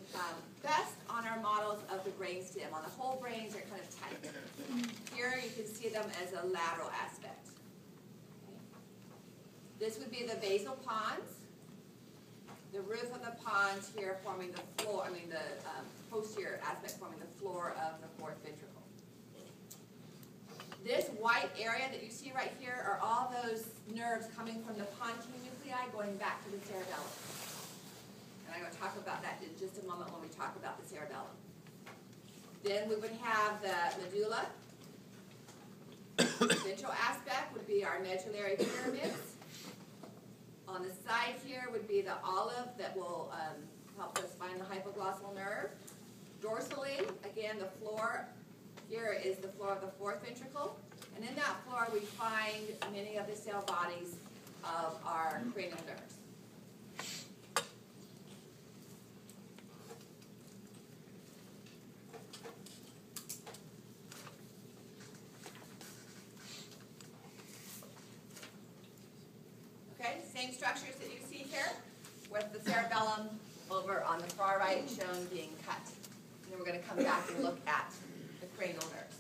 best on our models of the brainstem. On the whole brains, they're kind of tight. Here you can see them as a lateral aspect. This would be the basal pons, the roof of the pons here forming the floor, the posterior aspect forming the floor of the fourth ventricle. This white area that you see right here are all those nerves coming from the pontine nuclei going back to the cerebellum. And I'm going to talk about that in just a moment when we talk about the cerebellum. Then we would have the medulla. The ventral aspect would be our medullary pyramids. On the side here would be the olive that will help us find the hypoglossal nerve. Dorsally, again, the floor here is the floor of the fourth ventricle. And in that floor, we find many of the cell bodies of our cranial nerves. Okay, same structures that you see here, with the cerebellum over on the far right shown being cut. And then we're going to come back and look at the cranial nerves.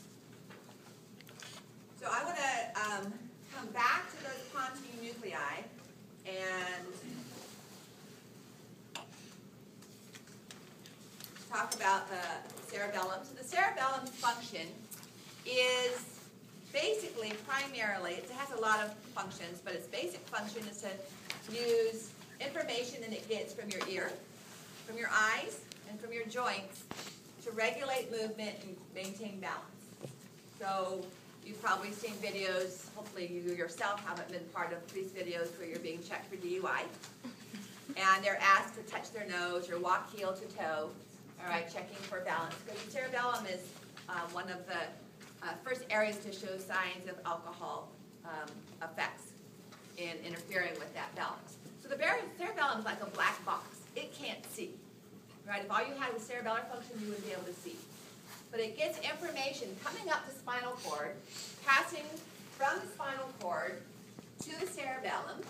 So I want to come back to those pontine nuclei and talk about the cerebellum. So the cerebellum's function is basically, primarily, it has a lot of functions, but its basic function is to use information that it gets from your ear, from your eyes, and from your joints to regulate movement and maintain balance. So you've probably seen videos, hopefully you yourself haven't been part of these videos where you're being checked for DUI. And they're asked to touch their nose or walk heel to toe, all right, checking for balance. Because the cerebellum is one of the first areas to show signs of alcohol effects in interfering with that balance. So the cerebellum is like a black box. It can't see, right? If all you had was cerebellar function, you wouldn't be able to see. But it gets information coming up the spinal cord, passing from the spinal cord to the cerebellum.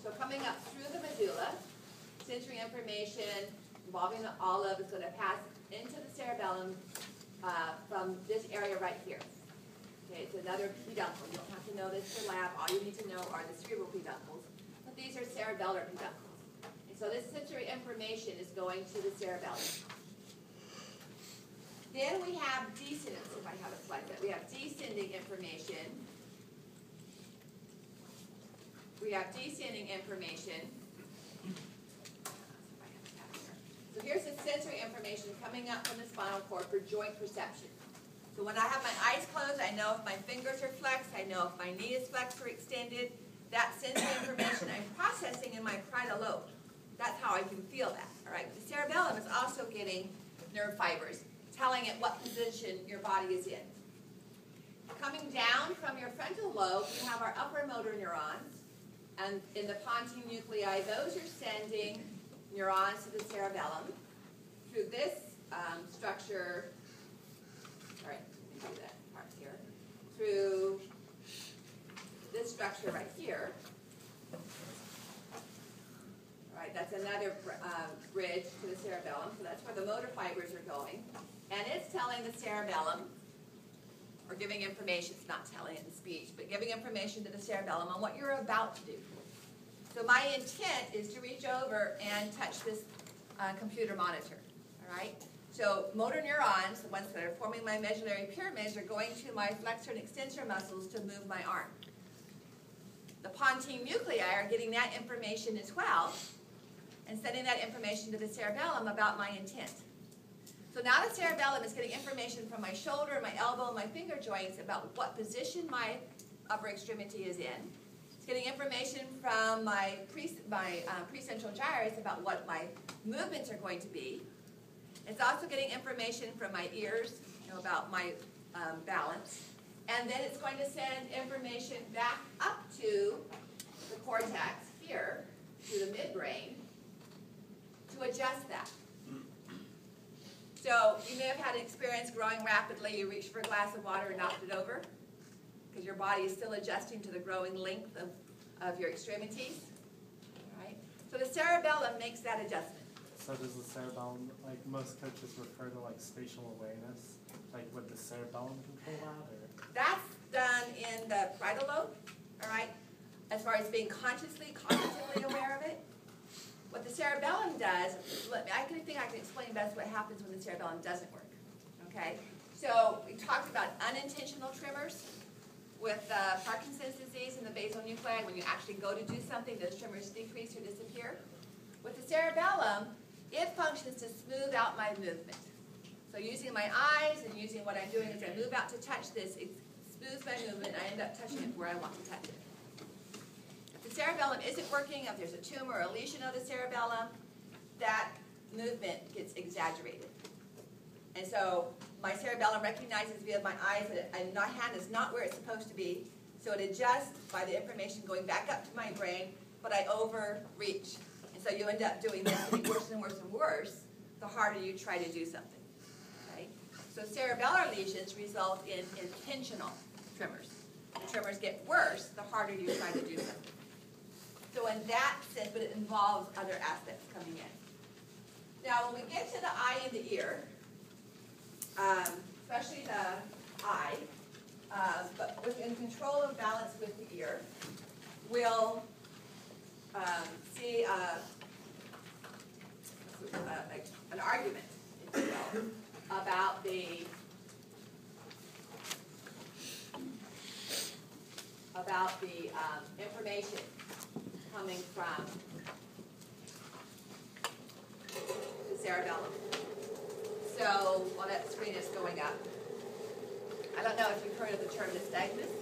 So coming up through the medulla, sensory information involving the olive is going to pass into the cerebellum from this area right here. Okay, it's another peduncle. You don't have to know this for lab. All you need to know are the cerebral peduncles. But these are cerebellar peduncles. And so this sensory information is going to the cerebellum. Then we have descending, if I have it like that. We have descending information. We have descending information. So here's the sensory information coming up from the spinal cord for joint perception. So when I have my eyes closed, I know if my fingers are flexed, I know if my knee is flexed or extended. That sensory information I'm processing in my parietal lobe. That's how I can feel that. All right. The cerebellum is also getting nerve fibers, telling it what position your body is in. Coming down from your frontal lobe, you have our upper motor neurons. And in the pontine nuclei, those are sending neurons to the cerebellum through this structure. All right, let me do that part here. Through this structure right here. All right, that's another bridge to the cerebellum. So that's where the motor fibers are going. And it's telling the cerebellum, or giving information, it's not telling it in speech, but giving information to the cerebellum on what you're about to do. So my intent is to reach over and touch this computer monitor, all right? So motor neurons, the ones that are forming my medullary pyramids, are going to my flexor and extensor muscles to move my arm. The pontine nuclei are getting that information as well and sending that information to the cerebellum about my intent. So now the cerebellum is getting information from my shoulder, my elbow, my finger joints about what position my upper extremity is in. It's getting information from my precentral gyrus about what my movements are going to be. It's also getting information from my ears, about my balance. And then it's going to send information back up to the cortex here, to the midbrain, to adjust that. So you may have had an experience growing rapidly. You reached for a glass of water and knocked it over because your body is still adjusting to the growing length of your extremities. All right? So the cerebellum makes that adjustment. So does the cerebellum, like most coaches refer to like spatial awareness, like would the cerebellum control that? Or? That's done in the parietal lobe, all right, as far as being cognitively aware of it. What the cerebellum does, I think I can explain best what happens when the cerebellum doesn't work, okay? So we talked about unintentional tremors with Parkinson's disease and the basal nuclei. When you actually go to do something, those tremors decrease or disappear. With the cerebellum, it functions to smooth out my movement. So using my eyes and using what I'm doing as I move out to touch this, it smooths my movement and I end up touching it where I want to touch it. If the cerebellum isn't working, if there's a tumor or a lesion of the cerebellum, that movement gets exaggerated. And so my cerebellum recognizes via my eyes that my hand is not where it's supposed to be, so it adjusts by the information going back up to my brain, but I overreach. And so you end up doing this getting worse and worse and worse the harder you try to do something. Okay? So cerebellar lesions result in intentional tremors. The tremors get worse the harder you try to do something. So in that sense, but it involves other aspects coming in. Now, when we get to the eye and the ear, especially the eye, but within control of balance with the ear, we'll see an argument, if you will, about the information coming from the cerebellum. So while that screen is going up, I don't know if you've heard of the term nystagmus,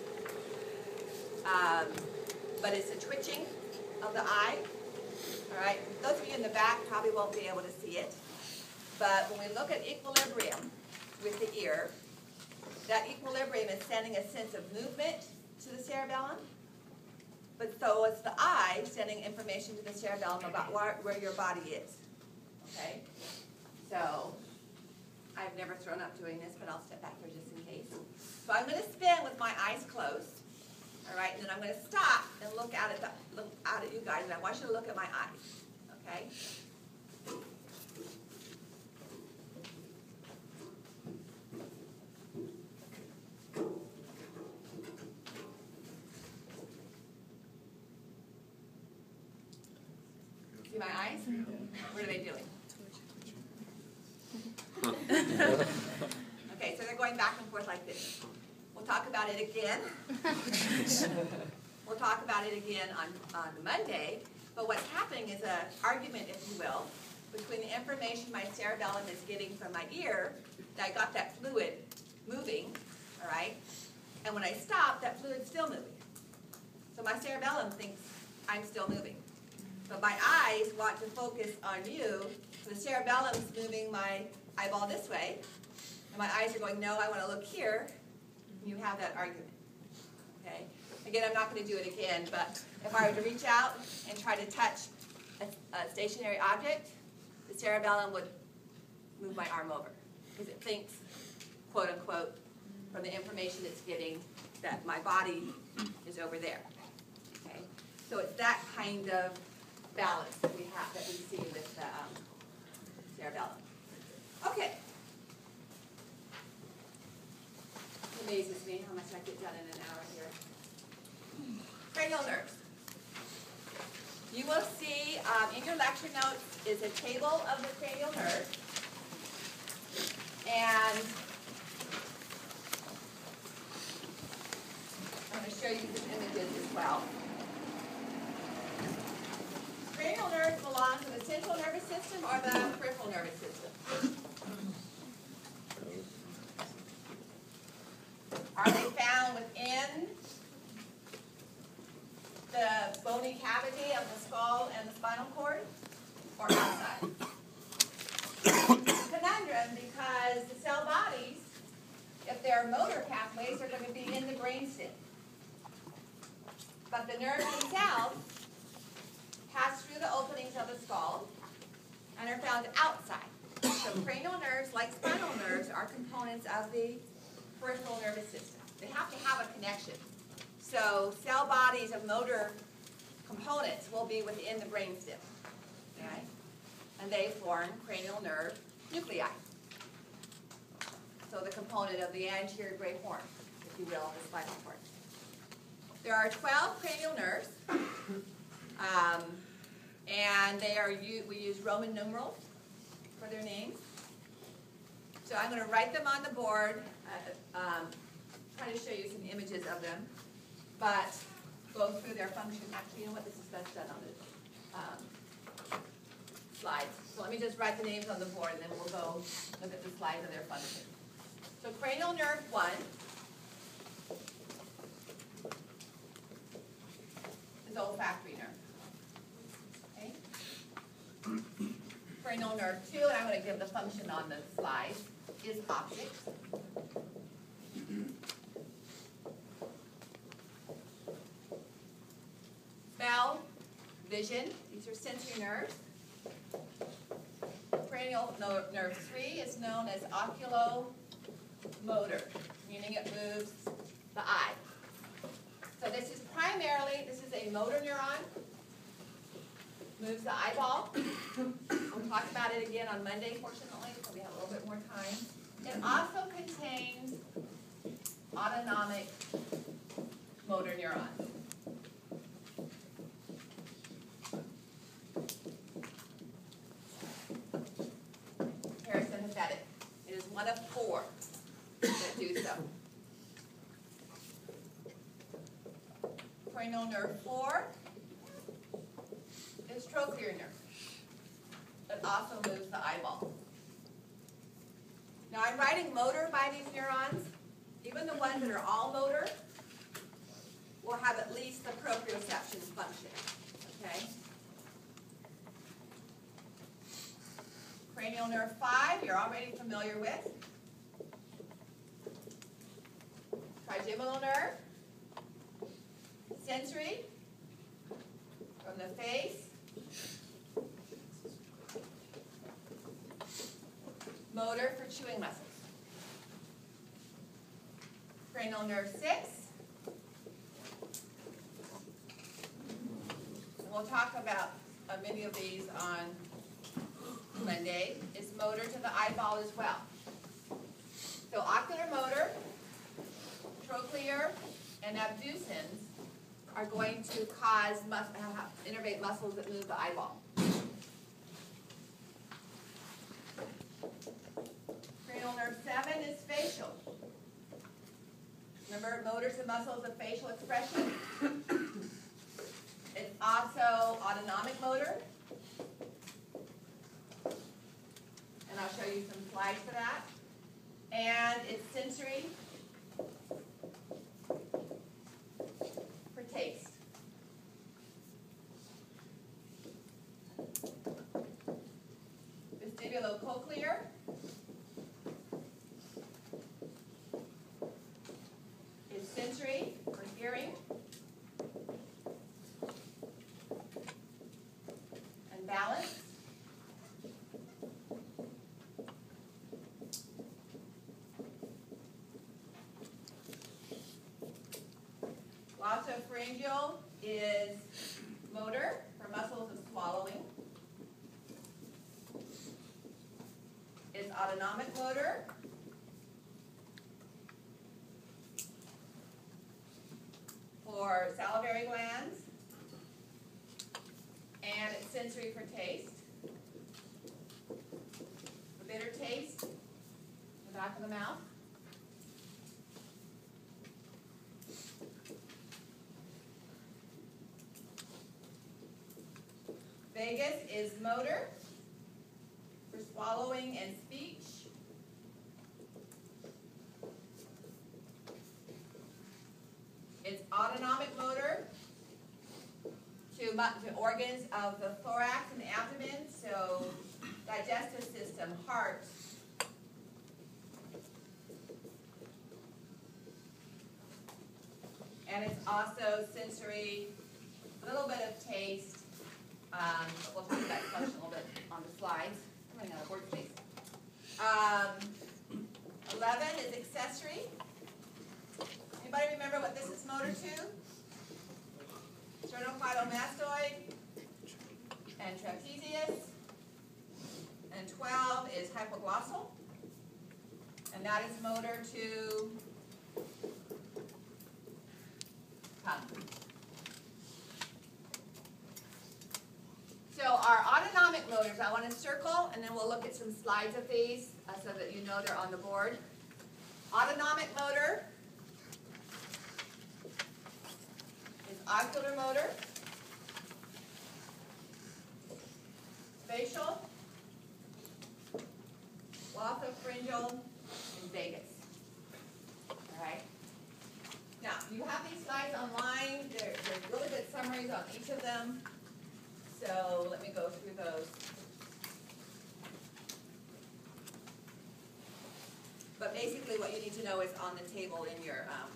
but it's a twitching of the eye. All right, those of you in the back probably won't be able to see it, but when we look at equilibrium with the ear, that equilibrium is sending a sense of movement to the cerebellum, but so it's the eye sending information to the cerebellum about where your body is. Okay, so I've never thrown up doing this, but I'll step back here just in case. So I'm going to spin with my eyes closed, all right, and then I'm going to stop and look out at you guys, and I want you to look at my eyes, okay? See my eyes? What are they doing? Okay, so they're going back and forth like this. We'll talk about it again. We'll talk about it again on Monday. But what's happening is an argument, if you will, between the information my cerebellum is getting from my ear, that I got that fluid moving, all right? And when I stop, that fluid's still moving. So my cerebellum thinks I'm still moving. But my eyes want to focus on you. So the cerebellum's moving my eyeball this way. And my eyes are going, no, I want to look here. And you have that argument. Okay? Again, I'm not going to do it again, but if I were to reach out and try to touch a stationary object, the cerebellum would move my arm over. Because it thinks, quote unquote, from the information it's getting, that my body is over there. Okay? So it's that kind of balance that we have, that we see with the cerebellum. Okay. It amazes me how much I get done in an hour here. Cranial nerves. You will see in your lecture notes is a table of the cranial nerves. And I'm going to show you some images as well. Cranial nerves belong to the central nervous system or the peripheral nervous system? Are they found within the bony cavity of the skull and the spinal cord, or outside? Conundrum, because the cell bodies, if they're motor pathways, are going to be in the brainstem. But the nerves themselves pass through the openings of the skull and are found outside. So cranial nerves, like spinal nerves, are components of the peripheral nervous system. They have to have a connection. So cell bodies of motor components will be within the brainstem, okay? And they form cranial nerve nuclei. So the component of the anterior great horn, if you will, of the spinal cord. There are 12 cranial nerves, and we use Roman numerals for their names. So I'm going to write them on the board, try to show you some images of them, but go through their function. Actually, you know what? This is best done on the slides. So let me just write the names on the board, and then we'll go look at the slides of their function. So cranial nerve 1 is is olfactory nerve. Okay? Cranial nerve 2, and I'm going to give the function on the slide, is optics. Smell, vision, these are sensory nerves. Cranial nerve 3 is known as oculomotor, meaning it moves the eye. So this is a motor neuron, moves the eyeball. We'll talk about it again on Monday, fortunately, so we have a little bit more time. It also contains autonomic motor neurons. Parasympathetic. It is one of 4 that do so. Cranial nerve 4 is trochlear nerve. It also moves the eyeball. Now I'm writing motor by these neurons. Even the ones that are all motor will have at least the proprioception function. Okay? Cranial nerve 5, you're already familiar with. Trigeminal nerve. Sensory, from the face. Motor for chewing muscles. Cranial nerve 6. And we'll talk about many of these on Monday. Is motor to the eyeball as well. So ocular motor, trochlear, and abducens are going to cause innervate muscles that move the eyeball. Cranial nerve 7 is facial. Remember, motors and muscles of facial expression. It's also autonomic motor. And I'll show you some slides for that. And it's sensory for taste. Vestibulocochlear is sensory for hearing and balance. Glossopharyngeal is motor for muscles of swallowing. It's autonomic motor. For salivary glands. And it's sensory for taste. The bitter taste, the back of the mouth. Vagus is motor for swallowing and speech. It's autonomic motor to organs of the thorax and abdomen, so digestive system, heart. And it's also sensory, a little bit of taste. But we'll talk about function a little bit on the slides. I'm running out of word space. 11 is accessory. Anybody remember what this is motor to? Sternocleidomastoid and trapezius. And 12 is hypoglossal. And that is motor to tongue. So our autonomic motors, I want to circle, and then we'll look at some slides of these so that you know they're on the board. Autonomic motor is ocular motor, facial, glossopharyngeal, and vagus. All right. Now, you have these slides online. There's really good summaries on each of them. So let me go through those. But basically what you need to know is on the table in your notes.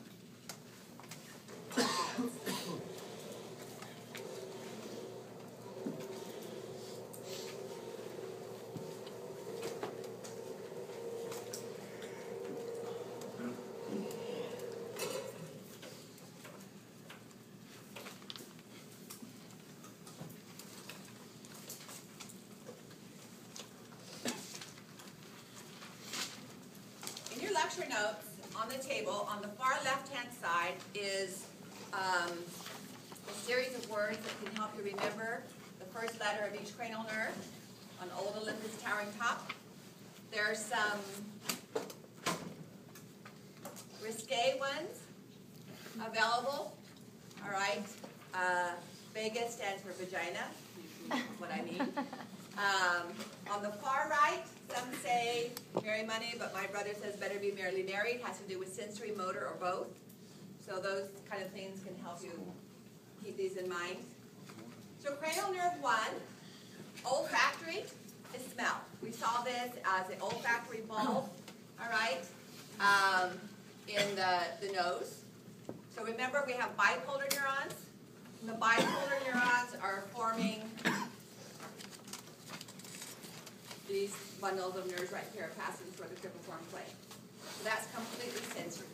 Lecture notes on the table, on the far left-hand side is a series of words that can help you remember the first letter of each cranial nerve on Old Olympus towering top. There are some risque ones available. All right. Vega stands for vagina, you know what I mean. On the far right, some say marry money, but my brother says better be merrily married. Has to do with sensory, motor, or both. So those kind of things can help you keep these in mind. So cranial nerve 1, olfactory, is smell. We saw this as an olfactory bulb, all right, in the nose. So remember, we have bipolar neurons. And the bipolar neurons are forming these bundles of nerves right here passing through the cribriform plane. So that's completely sensory.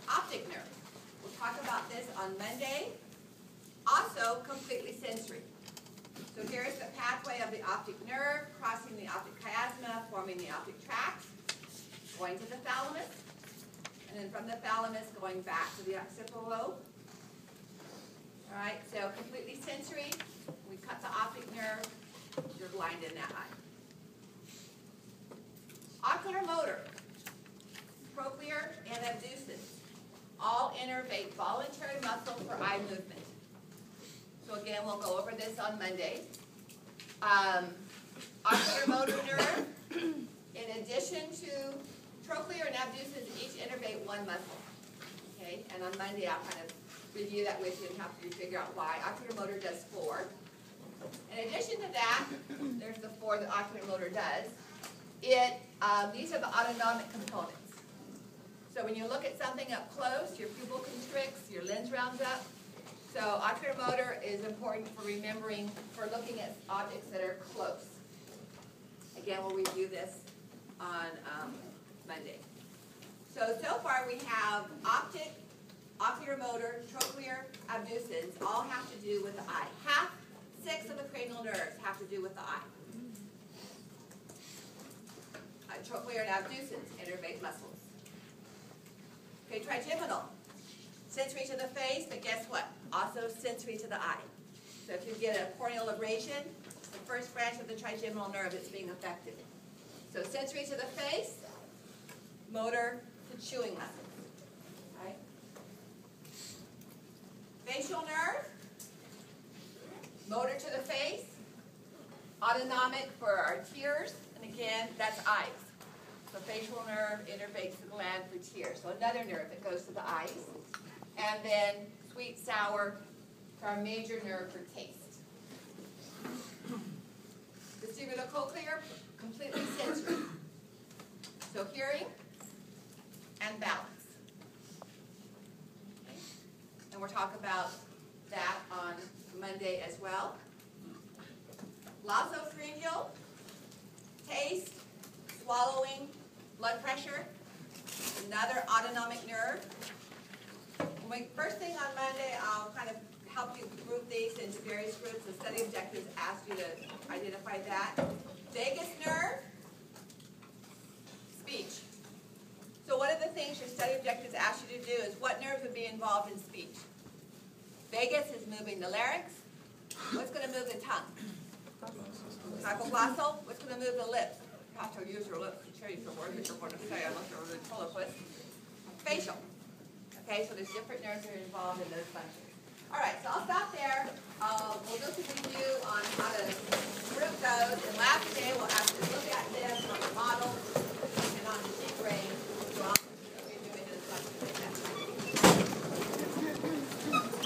Optic nerve. We'll talk about this on Monday. Also completely sensory. So here's the pathway of the optic nerve, crossing the optic chiasma, forming the optic tract, going to the thalamus, and then from the thalamus going back to the occipital lobe. All right, so completely sensory. We cut the optic nerve, you're blind in that eye. Ocular motor, trochlear and abducens, all innervate voluntary muscle for eye movement. So again, we'll go over this on Monday. Ocular motor nerve, in addition to trochlear and abducens, each innervate one muscle. Okay, and on Monday I'll kind of review that with you and help you figure out why. Ocular motor does 4. In addition to that, there's the 4 that ocular motor does. These are the autonomic components. So when you look at something up close, your pupil constricts, your lens rounds up. So ocular motor is important for remembering, for looking at objects that are close. Again, we'll review this on Monday. So far we have optic, ocular motor, trochlear, abducens, all have to do with the eye. 6 of the cranial nerves have to do with the eye. Trochlear and abducens innervate muscles. Okay, trigeminal. Sensory to the face, but guess what? Also sensory to the eye. So if you get a corneal abrasion, the first branch of the trigeminal nerve is being affected. So sensory to the face, motor to chewing muscles. Right? Facial nerve, motor to the face, autonomic for our tears, and again, that's eyes. So facial nerve innervates the gland for tears. So another nerve that goes to the eyes. And then sweet, sour, for our major nerve for taste. Vestibulocochlear, completely sensory. So hearing and balance. Okay. And we'll talk about that on Monday as well. Glossopharyngeal, taste, swallowing, blood pressure, another autonomic nerve. First thing on Monday, I'll kind of help you group these into various groups. The study objectives ask you to identify that. Vagus nerve, speech. So one of the things your study objectives ask you to do is what nerves would be involved in speech. Vagus is moving the larynx. What's going to move the tongue? Hypoglossal. What's going to move the lips? You have to use your lips to choose the word that you're going to say unless you're a ventriloquist. Facial. Okay, so there's different nerves that are involved in those functions. All right, so I'll stop there.